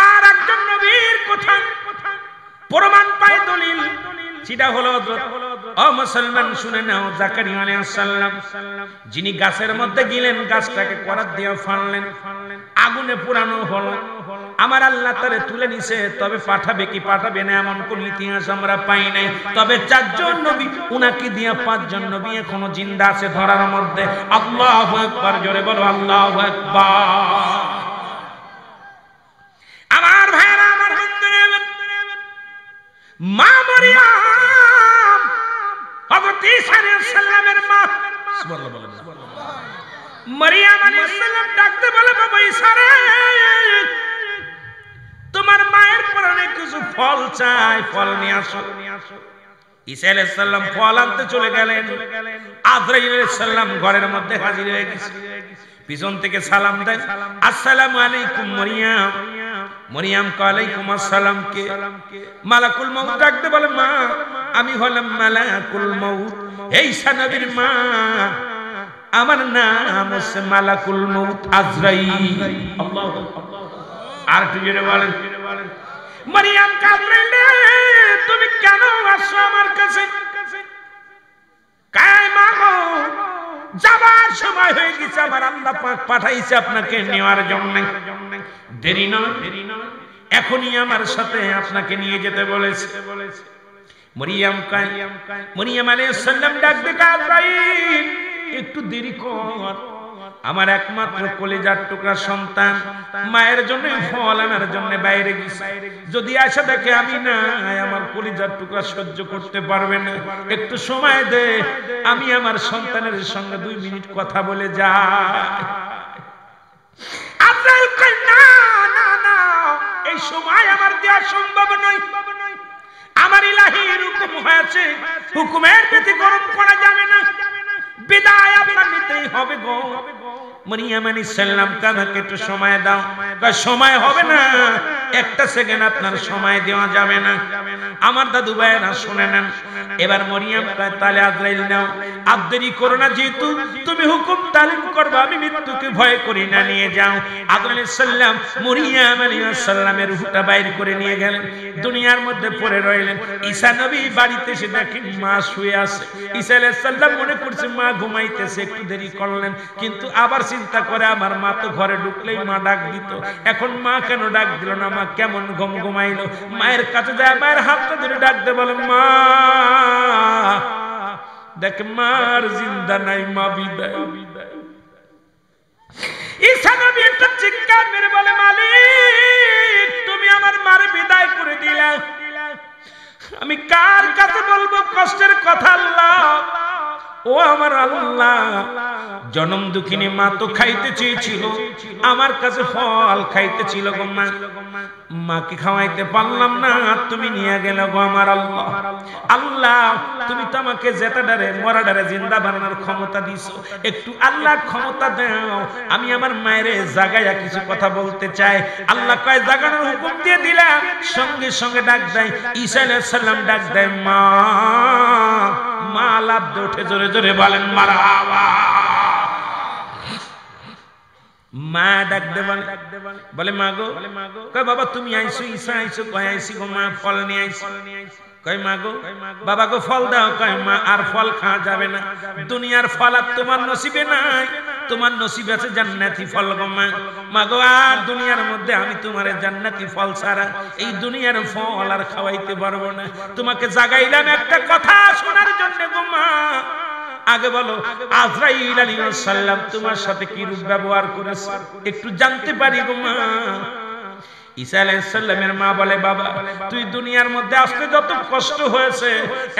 আর একজন নবীর কথা প্রমাণ পায়, দলিল, সেটা হলো ও মুসলমান শুনে নাও, জাকারিয়া আলাইহিস সালাম যিনি গাছের মধ্যে গেলেন, গাছটাকে করাত দিয়ে ফাড়লেন, আগুনে পোড়ানো হলো, আমার আল্লাহ তারে তুলে নিছে। তবে পাঠাবে কি পাঠাবে না এমন কোন ইতিহাস আমরা পাই নাই। তবে চারজন নবী, উনাকে দিয়ে পাঁচজন নবী এখনো জিন্দা আছে ধরার মধ্যে। আল্লাহু আকবার, জোরে বলো আল্লাহু আকবার। আমার ভাইরা, আমার বন্ধুরা, মা মরিয়ম হযরত ঈসা আলাইহিস সালামের মা, সুবহানাল্লাহ বলেন না, মরিয়ম আলাইহিস সালাম ডাকতে বলে, বাবা ঈসা রে, তোমার মায়ের পরনে কিছু ফল চাই, ফল নিয়ে আসো। ঈসা আলাইহিস সালাম ফল আনতে চলে গেলেন, আজরাইল আলাইহিস সালাম ঘরের মধ্যে হাজির হয়ে গেছে। পিছন থেকে সালাম দেয়, আসসালামু আলাইকুম মরিয়ম। মরিয়ম ওয়ালাইকুম আসসালাম। কে? মালাকুল মউত ডাকতে বলে, মা আমি হলাম মালাকুল মউত, এই নবীর মা, আমার নাম হচ্ছে মালাকুল মউত আজরাইল। আল্লাহু আকবার। আর একটু জোরে বলেন। মরিয়ম কাঁদলেন, তুমি কেন আসছো আমার কাছে? কায় মা গো, যাবার সময় হয়ে গেছে, আমার আল্লাহ পাক পাঠাইছে আপনাকে নেওয়ার জন্য। দেরি নয়, এখনই আমার সাথে আপনাকে নিয়ে যেতে বলেছে। মরিয়ম আলাইহিস সালাম ডাক দিয়ে, আজরাইল একটু দেরি কর, আমার একমাত্র কলিজার টুকরা সন্তান মায়ের জন্য ফল আনার জন্য বাইরে গেছে, যদি আসা দেখে আমি না, আমার কলিজার টুকরা সহ্য করতে পারবে না, একটু সময় দে, আমি আমার সন্তানের সঙ্গে 2 মিনিট কথা বলে যাই। আজরাইল কয়, না না না, এই সময় আমার দেওয়া সম্ভব নয়, আমার ইলাহি হুকুম হয়েছে, হুকুমের ব্যতিক্রম করা যাবে না, বিদায় আপনার নিতেই হবে গো। মরিয়ম আলাইহিস সালাম আমাকে একটু সময় দাও। কয় সময় হবে না, একটা সেকেন্ড আপনার সময় দেওয়া যাবে না। আমার দাদু ভাইরা শুনে নেন। এবার মরিয়ম কয়, তাহলে আজরাইল নাও, আর দেরি করো না, যেহেতু তুমি হুকুম তালিম করবে, আমি মৃত্যুকে ভয় করি না, নিয়ে যাও। আজরাইল আলাইহিস সালাম মরিয়ম আলাইহিস সালামের রূহটা বাইর করে নিয়ে গেলেন, দুনিয়ার মধ্যে পড়ে রইলেন। ঈসা নবী বাড়িতে এসে দেখেন মা শুয়ে আছে। ঈসা আলাইহিস সালাম মনে করছে মা ঘুমাইতেছে, একটু দেরি করলেন, কিন্তু আবার চিন্তা করে আমার মা তো ঘরে ঢুকলেই মা ডাক দিত, এখন মা কেন ডাক দিল না, মা কেমন ঘুমাইলো। মায়ের কাছে যায়, মায়ের হাতটা ধরে ডাকতে বলে, মা দেখ মার জিন্দা নাই, মা বিদায়। ঈসা নবী একটা চিৎকার মেরে বলে, মালিক তুমি আমার মারে বিদায় করে দিলা, আমি কার কাছে বলবো কষ্টের কথা? আল্লাহ, ও আমার আল্লাহ, জনম দুঃখিনী মা তো খাইতে চেয়েছিল, আমার কাছে ফল খাইতে ছিল গো মা, মাকে খাওয়াইতে পারলাম না, তুমি নিয়ে গেল গো আমার আল্লাহ। আল্লাহ তুমি তো আমাকে জেতাডারে মরাডারে জিন্দা বানানোর ক্ষমতা দিছো, একটু আল্লাহ ক্ষমতা দাও, আমি আমার মায়ের জাগায়া কিছু কথা বলতে চাই। আল্লাহ কয় জাগানোর হুকুম দিয়ে দিলাম, সঙ্গে সঙ্গে ডাক দেয়। ঈসা আলাইহিস সালাম ডাক দেয়, মা। মা লাফ দিয়ে উঠে জোরে জোরে বলেন মারহাবা। মা ডাক দে বলে, মা গো। কয় বাবা তুমি আইছো? ঈসা আইছো? কয় আইছি গো মা, ফল নিয়ে আইছি। কয় মা গো, বাবা গো ফল দাও। কয় মা আর ফল খাওয়া যাবে না, দুনিয়ার ফল আর তোমার নসিবে নাই, তোমার নসিবে আছে জান্নাতি ফল গো মা। মা গো আর দুনিয়ার মধ্যে আমি তোমার জান্নাতি ফল ছাড়া এই দুনিয়ার ফল আর খাওয়াইতে পারবো না, তোমাকে জাগাইলাম একটা কথা শোনার জন্য গো মা। আগে বলো আজরাইল আলাইহিস সালাম তোমার সাথে কি রূপ ব্যবহার করেছে, একটু জানতে পারি গো মা। ঈসা আলাইহিস সালামের মা বলে, বাবা তুই দুনিয়ার মধ্যে আসতে যত কষ্ট হয়েছে,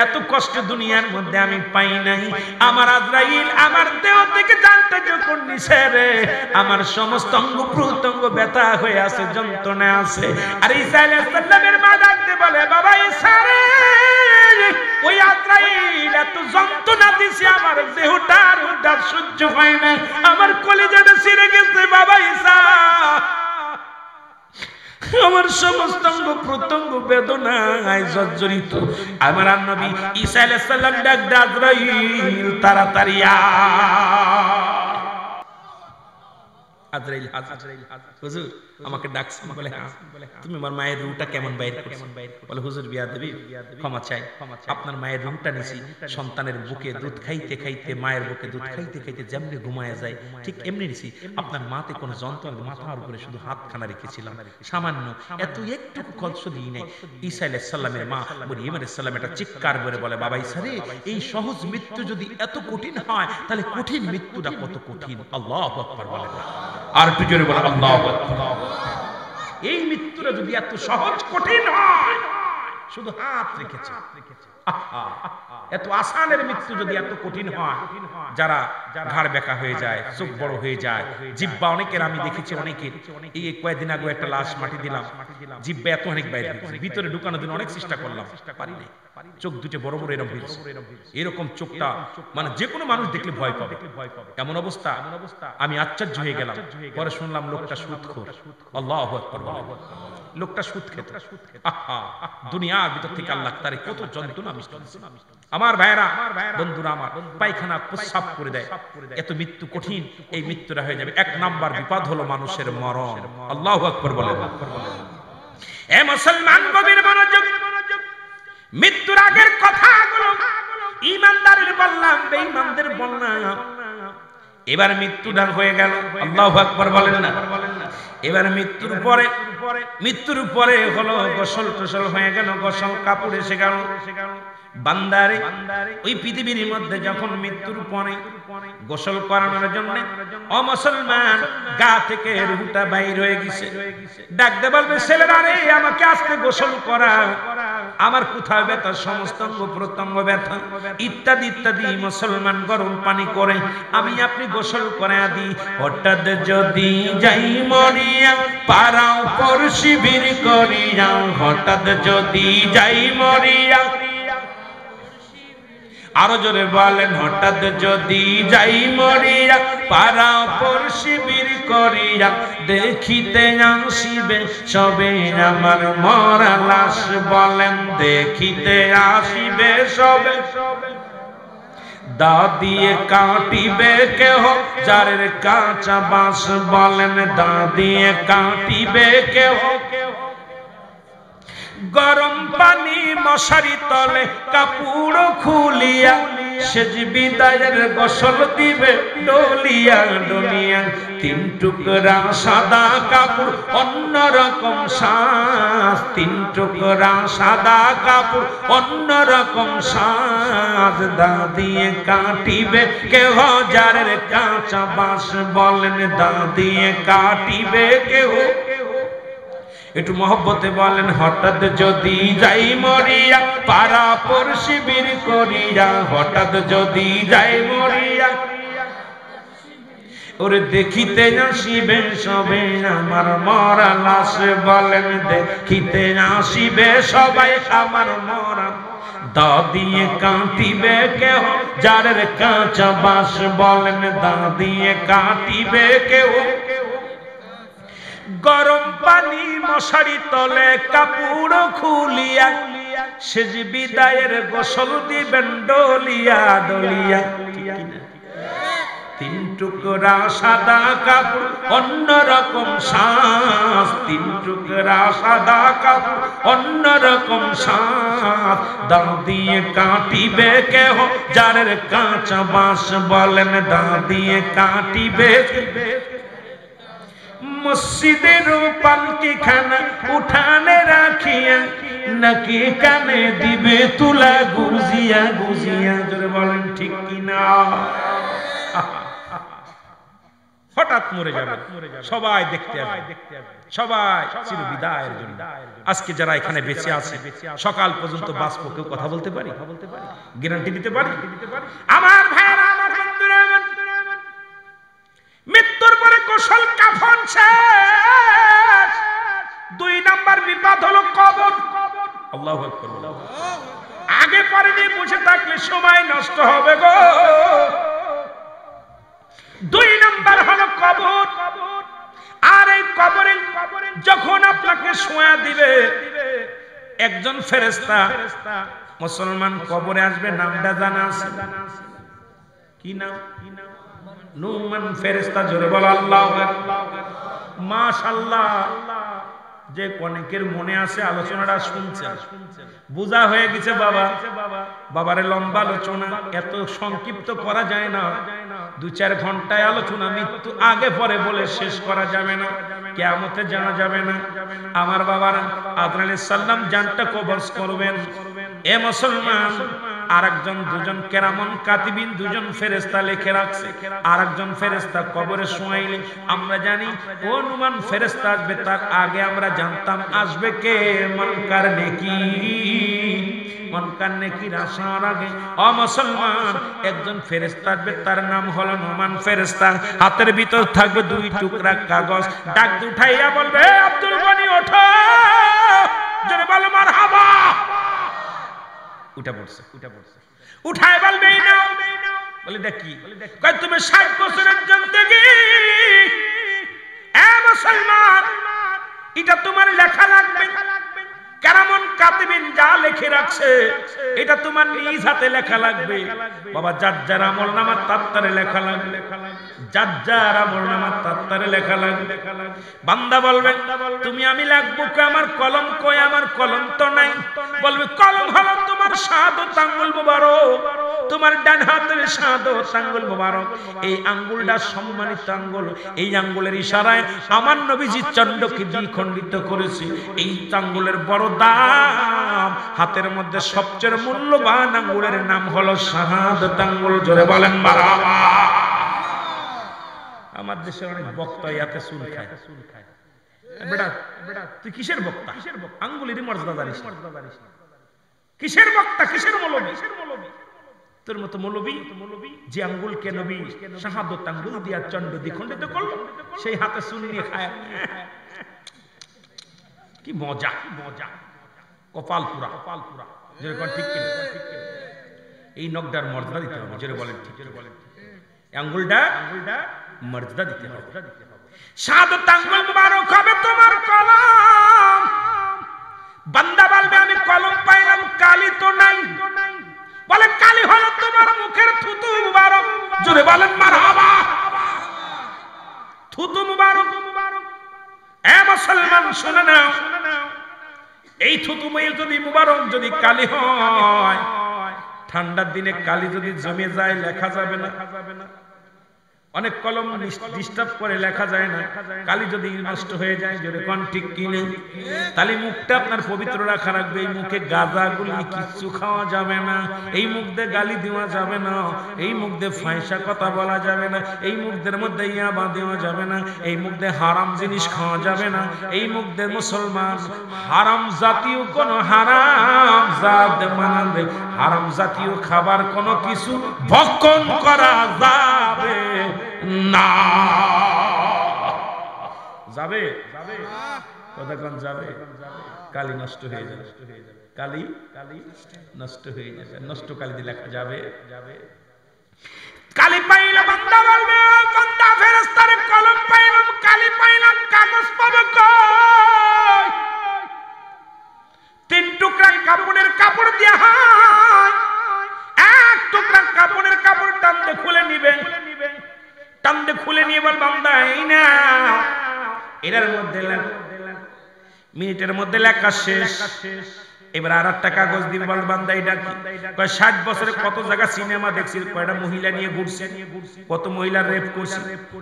এত কষ্ট দুনিয়ার মধ্যে আমি পাই নাই। আমার আজরাইল আমার দেহ থেকে জানটা যখন নিছে রে, আমার সমস্ত অঙ্গ প্রত্যঙ্গ ব্যথা হয়ে আছে, যন্ত্রণা আছে। আর ঈসা আলাইহিস সালামের মা ডাকতে বলে, বাবা ঈসা রে, ওই আজরাইল এত যন্ত্রণা দিছে, আমার দেহটা আর সহ্য হয় না, আমার কলিজাটা ছিঁড়ে গেছে বাবা ঈসা, আমার সমস্ত অঙ্গ প্রত্যঙ্গ বেদনায় জর্জরিত। আমার নবী ঈসা আলাইহিস সালাম ডাক দে, আজরাইল তাড়াতাড়ি আজরাইল হুজুর আমাকে ডাকছেন? বলে হ্যাঁ। তুমি আমার মায়ের রূহটা কেমন বাইর করছো? বলে হুজুর বিয়াদবি, ক্ষমা চাই, আপনার মায়ের রূহটা নিছি, সন্তানের বুকে দুধ খাইতে খাইতে, মায়ের বুকে দুধ খাইতে খাইতে যেমনি ঘুমায় যায় ঠিক এমনি নিছি। আপনার মাতে কোনো যন্ত্রণা, মাথার উপরে শুধু হাতখানা রেখেছিলাম, সামান্য এত একটু কষ্ট দিই নাই। ঈসা আলাইহিস সালামের মা মরিয়ম আলাইহিস সালাম এটা চিৎকার করে বলে, বাবা ঈসা রে, এই সহজ মৃত্যু যদি এত কঠিন হয়, তাহলে কঠিন মৃত্যুটা কত কঠিন। আল্লাহু আকবার বলে, আর একটু জোরে বলে আল্লাহু আকবার। এই মৃত্যুটা যদি এত সহজ কঠিন হয়, শুধু হাত রেখেছে। এত আসানের মৃত্যু যদি এত কঠিন হয়, যারা ঘাড় বেঁকা হয়ে যায়, চোখ বড় হয়ে যায়, জিব্বা অনেকের, আমি দেখেছি অনেকের, এই কয়েকদিন আগে একটা লাশ মাটি দিলাম, জিব্বা এত অনেক বাইরে ভিতরে ঢুকানোর জন্য অনেক চেষ্টা করলাম, পারি নাই। চোখ দুটো বড় বড় এরকম চোখটা, মানে যে কোনো মানুষ দেখলে ভয় পাবে, এমন অবস্থা। আমি আশ্চর্য হয়ে গেলাম। পরে শুনলাম লোকটা সুদখোর। আল্লাহু আকবার। লোকটা সুদ খেত। দুনিয়ার ভিতর থেকে আল্লাহ তারে কত যন্ত্রণা মিষ্টি। আমার ভাইরা, বন্ধুরা আমার, পায়খানা প্রস্রাব করে দেয়। এত মৃত্যু কঠিন, এই মৃত্যুটা হয়ে যাবে। এক নাম্বার বিপদ হলো মানুষের মরণ। আল্লাহু আকবার বলেন। এ মুসলমান, গভীর মনোযোগ। মৃত্যুর আগের কথাগুলো ঈমানদারের বললাম, বেঈমানদের বললাম। এবার মৃত্যুটা হয়ে গেল। আল্লাহু আকবার বলেন না। এবার মৃত্যুর পরে হলো গোসল টোসল হয়ে গেল, গোসল কাপড় এসে গেল। বান্দারে ওই পৃথিবীর মধ্যে যখন মৃত্যুর পরে গোসল করানোর জন্য অমুসলমান গা থেকে রুহটা বাইর হয়ে গেছে, ডাকতে বলবে, ছেলেরা রে, আমাকে আজকে গোসল করা, আমার কোথায় ব্যথা, সমস্ত অঙ্গ প্রত্যঙ্গ ব্যথা ইত্যাদি ইত্যাদি। মুসলমান গরম পানি করে আমি আপনি গোসল করে দিই। হঠাৎ যদি যাই মরিয়া, পারাও পর শিবির করিয়া, হঠাৎ যদি যাই মরিয়া, আরো জোরে বলেন, হঠাৎ যদি যাই মরিয়া, পারা পর শিবির করিয়া, দেখিতে আসিবে সবে আমার মরা লাশ। বলেন, দেখিতে আসিবে সবে, দা দিয়ে কাটিবে কেহ যারের কাঁচা বাঁশ। বলেন, দা দিয়ে কাটিবে কেহ। গরম পানি মশারি তলে কাপড় খুলিয়া, সেজ বিদায়ের গোসল দিবে ডলিয়া ডলিয়া। তিন টুকরা সাদা কাপড়, অন্যরকম সাজ। তিন টুকরা সাদা কাপড়, অন্যরকম সাজ। দা দিয়ে কাটিবে কেহ যারের কাঁচা বাঁশ। বলেন, দা দিয়ে কাটিবে কেহ। একটু মহব্বতে বলেন, হঠাৎ যদি যাই মরিয়া, পারা পর শিবির করিয়া, হঠাৎ যদি যাই মরিয়া, ওরে দেখিতে আসিবে সবে আমার মরা লাশ। বলেন, দেখিতে আসিবে সবাই আমার মরা। দা দিয়ে কাটিবে কেহ যারের কাঁচা বাঁশ। বলেন, দা দিয়ে কাটিবে কেহ। গরম পানি মশারি তলে কাপড় খুলিয়া, সেজ বিদায়ের গোসল দিবেন ডলিয়া ডলিয়া। তিন টুকরা সাদা কাপড়, অন্যরকম সাজ। তিন টুকরা সাদা কাপড়, অন্যরকম সাজ। দা দিয়ে কাটিবে কেহ যারের কাঁচা বাঁশ। বলেন, দা দিয়ে কাটিবে। মসজিদের পালকি খানা উঠানে রাখিয়া, নাকি কানে দিবে তুলা গুজিয়া গুজিয়া। জোরে বলেন ঠিক কিনা। হঠাৎ মরে যাবে, সবাই দেখতে আসবে, সবাই চির বিদায়ের জন্য। আজকে যারা এখানে বেঁচে আছে, সকাল পর্যন্ত বাঁচবো, কেউ কথা বলতে পারি? গ্যারান্টি দিতে পারি? আমার ভাইরা, আমার বন্ধুরা, মৃত্যুর পরে গোসল কাফন শেষ। দুই নাম্বার বিপদ হলো কবর। আল্লাহু আকবার। আগে পরে নিয়ে বসে থাকলে সময় নষ্ট হবে গো। দুই নাম্বার হলো কবর। আর এই কবরে যখন আপনাকে শোয়া দিবে একজন ফেরেশতা, মুসলমান কবরে আসবে, নামটা জানা আছে? কি নাম? নুমান ফেরেশতা। জোরে বল আল্লাহু আকবার। মাশাআল্লাহ। যে অনেকের মনে আছে, আলোচনাটা শুনছেন, বোঝা হয়ে গেছে বাবা। বাবারে লম্বা আলোচনা এত সংক্ষিপ্ত করা যায় না। 2-4 ঘন্টায় আলোচনা মৃত্যু আগে পরে বলে শেষ করা যাবে না, কিয়ামতে জানা যাবে না। আমার বাবারা, আদম আলাইহিস সালাম জানটা কবজ করবেন। এ মুসলমান, আরেকজন দুজন কেরামন কাতিবিন দুজন ফেরেশতা লিখে রাখছে আরেকজন ফেরেশতা কবরে শোয়াইলে আমরা জানি ও নুমান ফেরেশতা আসবে তার আগে আমরা জানতাম আসবে কে মুনকার নেকির মুনকার নেকির আসার আগে ও মুসলমান একজন ফেরেশতা আসবে তার নাম হলো নুমান ফেরেশতা হাতের ভিতর থাকবে দুই টুকরা কাগজ ডাক উঠাইয়া বলবে আব্দুল গনি ওঠো জোরে বলো মারহাবা উঠা পড়ছে উঠায় বলবে না বলে দেখি কই তুমি 60 বছরের জিন্দেগি এ মুসলমান এটা তোমার লেখা লাগবে কেরামন কাতিবিন যা লিখে রাখছে এটা তোমার নিজ হাতে লেখা লাগবে বাবা যার যার আমলনামা তাত্তারে লেখা লাগবে যার যার আমলনামা তাত্তারে লেখা লাগবে বান্দা বলবে তুমি আমি লাগবো কে আমার কলম কই আমার কলম তো নাই বলবে কলম হলো তোমার শাহাদাত আঙ্গুল মোবারক তোমার ডান হাতের শাহাদাত আঙ্গুল মোবারক এই আঙ্গুলটা সম্মানিত আঙ্গুল এই আঙ্গুলের ইশারায় আমার নবীজি চন্ডকে দ্বিখণ্ডিত করেছে এই আঙ্গুলের বড় দাম হাতের মধ্যে সবচেয়ে মূল্যবান আঙ্গুলের নাম হলো শাহাদাত আঙ্গুল জোরে বলেন মারহাবা আমার দেশে অনেক বক্তা ইয়াতে চুল খায় বেটা তুই কিসের বক্তা আঙ্গুলেরই মর্যাদা জানিস কিসের বক্তা কিসের মৌলবী তোর মতো মৌলবী যে আঙ্গুলকে নবী শাহাদাত আঙ্গুল দিয়া চন্ড দ্বিখণ্ডিত করলো সেই হাতে চুল নিয়ে খায় কি মজা কপাল পুরা যেরকম ঠিক কিনা এই নকদার মর্যাদা দিতে হবে যেরকম বলেন ঠিক আঙ্গুলটা মর্যাদা দিতে হবে শাহাদাত আঙ্গুল মুবারক হবে তোমার কলম বান্দা বলবে আমি কলম পাইলাম কালি তো নাই বলে কালি হলো তোমার মুখের থুতু মুবারক জোরে বলেন মারহাবা থুতু মুবারক এ মুসলমান শুনে নাও এই থুতুময় যদি মুবারক যদি কালি হয় ঠান্ডার দিনে কালি যদি জমে যায় লেখা যাবে না অনেক কলম ডিস্টার্ব করে লেখা যায় না কালি যদি নষ্ট হয়ে যায় জোরে কোন ঠিক কিনে তাহলে মুখটা আপনার পবিত্র রাখা রাখবে এই মুখে গাঁজা গুলি কিছু খাওয়া যাবে না এই মুখ দিয়ে গালি দেওয়া যাবে না এই মুখ দিয়ে ফাঁসা কথা বলা যাবে না এই মুখদের মধ্যে ইয়াবা দেওয়া যাবে না এই মুখ দিয়ে হারাম জিনিস খাওয়া যাবে না এই মুখ দিয়ে মুসলমান হারাম জাতীয় কোন হারাম জাত মানবে হারাম জাতীয় খাবার কোনো কিছু ভক্ষণ করা যাবে না যাবে কতক্ষণ যাবে কালি নষ্ট হয়ে যাবে কালি নষ্ট হয়ে যাবে নষ্ট কালি দিয়ে লেখা যাবে কালি পাইলে বান্দা বলবে বান্দা ফেরেশতার কলম পাইলাম কালি পাইলাম কাগজ পাবো কই তিন টুকরা কাপড়ের কাপড় দিয়া হয় এক টুকরা কাপড়ের কাপড় টানতে খুলে নিবেন টানতে খুলে নিয়ে বল বান্দা এই না এর মধ্যে মিনিটের মধ্যে লেখা শেষ এবার আর একটা কাগজ দিন বল বান্দা এটা কি কয় 60 বছরে কত জায়গা সিনেমা দেখছি কয়টা মহিলা নিয়ে ঘুরছে কত মহিলা রেপ করছে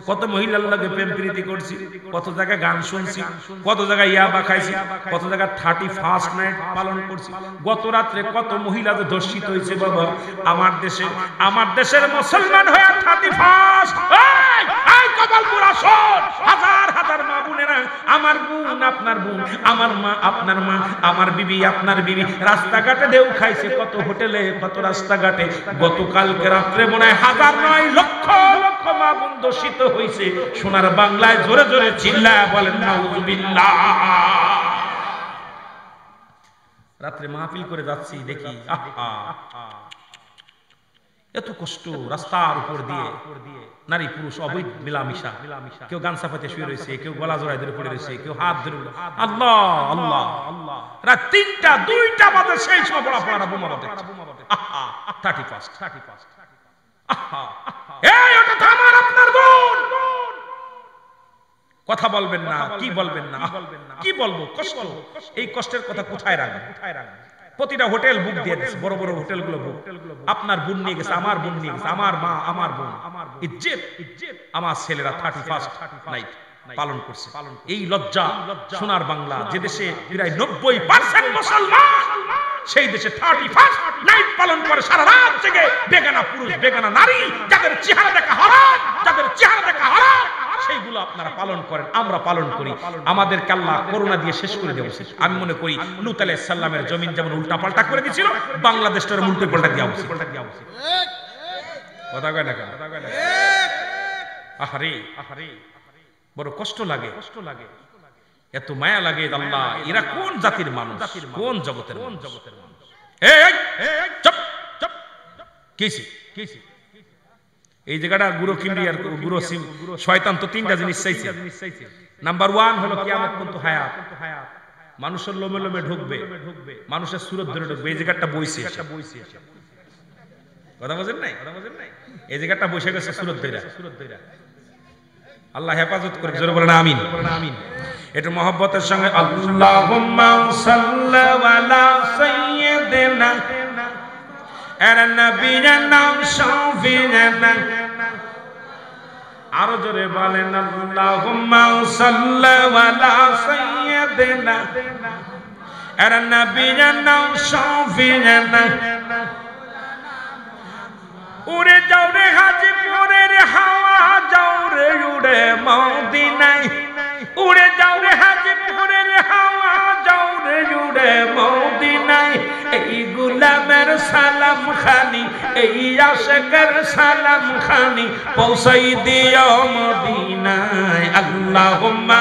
কত মহিলার লগে প্রেম প্রীতি করছি কত জায়গা গান শুনছি কত জায়গা ইয়াবা খাইছি কত জায়গা 31st নাইট পালন করছি গত রাতে কত মহিলা যে ধর্ষিত হইছে বাবা আমার দেশের মুসলমান হয়ে 31st এই কপালপুরা শোন হাজার হাজার মা বোনেরা আমার বোন আপনার বোন আমার মা আপনার মা আমার বিবি আপনার বিবি রাস্তাঘাটে ঢেউ খাইছে কত হোটেলে কত রাস্তাঘাটে গতকালকে রাত্রে মনে হয় হাজার নয় লক্ষ লক্ষ মা বোন দূষিত হইছে সোনার বাংলায় জোরে জোরে চিল্লায় বলেন নাউযুবিল্লাহ রাত্রে মাহফিল করে যাচ্ছি দেখি এত কষ্ট রাস্তার উপর দিয়ে নারী পুরুষ অবৈধ মিলামিশা কেউ গান সাফাতে শুয়ে রয়েছে কেউ গলা জড়ায় ধরে পড়ে রয়েছে কেউ হাত ধরে আল্লাহ আল্লাহ রাত 3টা 2টা বাজে সেই সময় পড়া পড়া বোমা বাজে 31 এই ওটা তো আমার আপনার বোন কথা বলবেন না কি বলবেন না কি বলবো কষ্ট এই কষ্টের কথা কোথায় রাখবেন প্রতিটা হোটেল বুক দিয়ে দিয়েছে বড় বড় হোটেলগুলো বুক আপনার বোন নিয়ে গেছে আমার বোন নিয়ে গেছে আমার মা আমার বোন ইজ্জত আমার ছেলেরা 31st নাইট পালন করছে এই লজ্জা সোনার বাংলা যে দেশে প্রায় 90% মুসলমান সেই দেশে 31st নাইট পালন করে সারা রাত জেগে বেগানা পুরুষ বেগানা নারী যাদের চেহারা দেখা হারাম, যাদের চেহারা দেখা হারাম, সেইগুলো আপনারা পালন করেন, আমরা পালন করি। আমাদেরকে আল্লাহ করোনা দিয়ে শেষ করে দেওয়া উচিত। আমি মনে করি লূত আলাইহিস সালামের জমিন যেমন উল্টা পাল্টা করে দিয়েছিল, বাংলাদেশটার উল্টো পাল্টা দেওয়া উচিত। কথা কয় না কেন? আহারে আহারে, বড় কষ্ট লাগে, এত মায়া লাগে। আল্লাহ, এরা কোন জাতির মানুষ, কোন জগতের মানুষ? এই জায়গাটা গুরু কিমরি আর গুরু শয়তান তো তিনটা জিনিস চাইছে। নাম্বার 1 হলো কিয়ামত পর্যন্ত হায়াত, মানুষের লোমে লোমে ঢুকবে, মানুষের সুরত ধরে ঢুকবে। এই জায়গাটা বইছে, কথা বোঝেন নাই? এই জায়গাটা বসে গেছে সুরত ধরে। আল্লাহ হেফাজত করে, জোরে বলেন আমিন। এটা মহব্বতের সঙ্গে আল্লাহুম্মা সাল্লি আলা সাইয়্যিদিনা আলা নবিয়িনা শাফিঈনা, আরো জোরে বলেন আল্লাহুম্মা সাল্লি আলা সাইয়্যিদিনা আলা নবিয়িনা শাফিঈনা। উড়ে যাও রে হাজিপুরের হাওয়া, যাও রে উড়ে মদিনায়, উড়ে যাও রে হাজিপুরের হাওয়া, যাও রে উড়ে মদিনায়। এই গোলামের সালাম খানি, এই আশিকের সালাম খানি পৌঁছাই দিও মদিনায়। আল্লাহুম্মা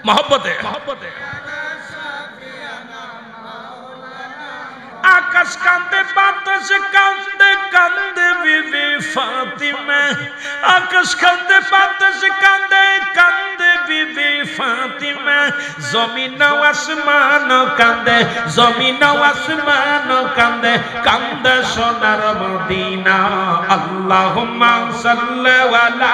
মহব্বতে আকাশ কান্দে, বাতাস কান্দে, কান্দে বিবি ফাতিমা। আকাশ কান্দে, বাতাস কান্দে, কান্দে বিবি ফাতিমা। জমিন আসমান কান্দে, জমিন আসমান কান্দে, কান্দে সোনার মদিনা। আল্লাহুম্মা সাল্লি আলা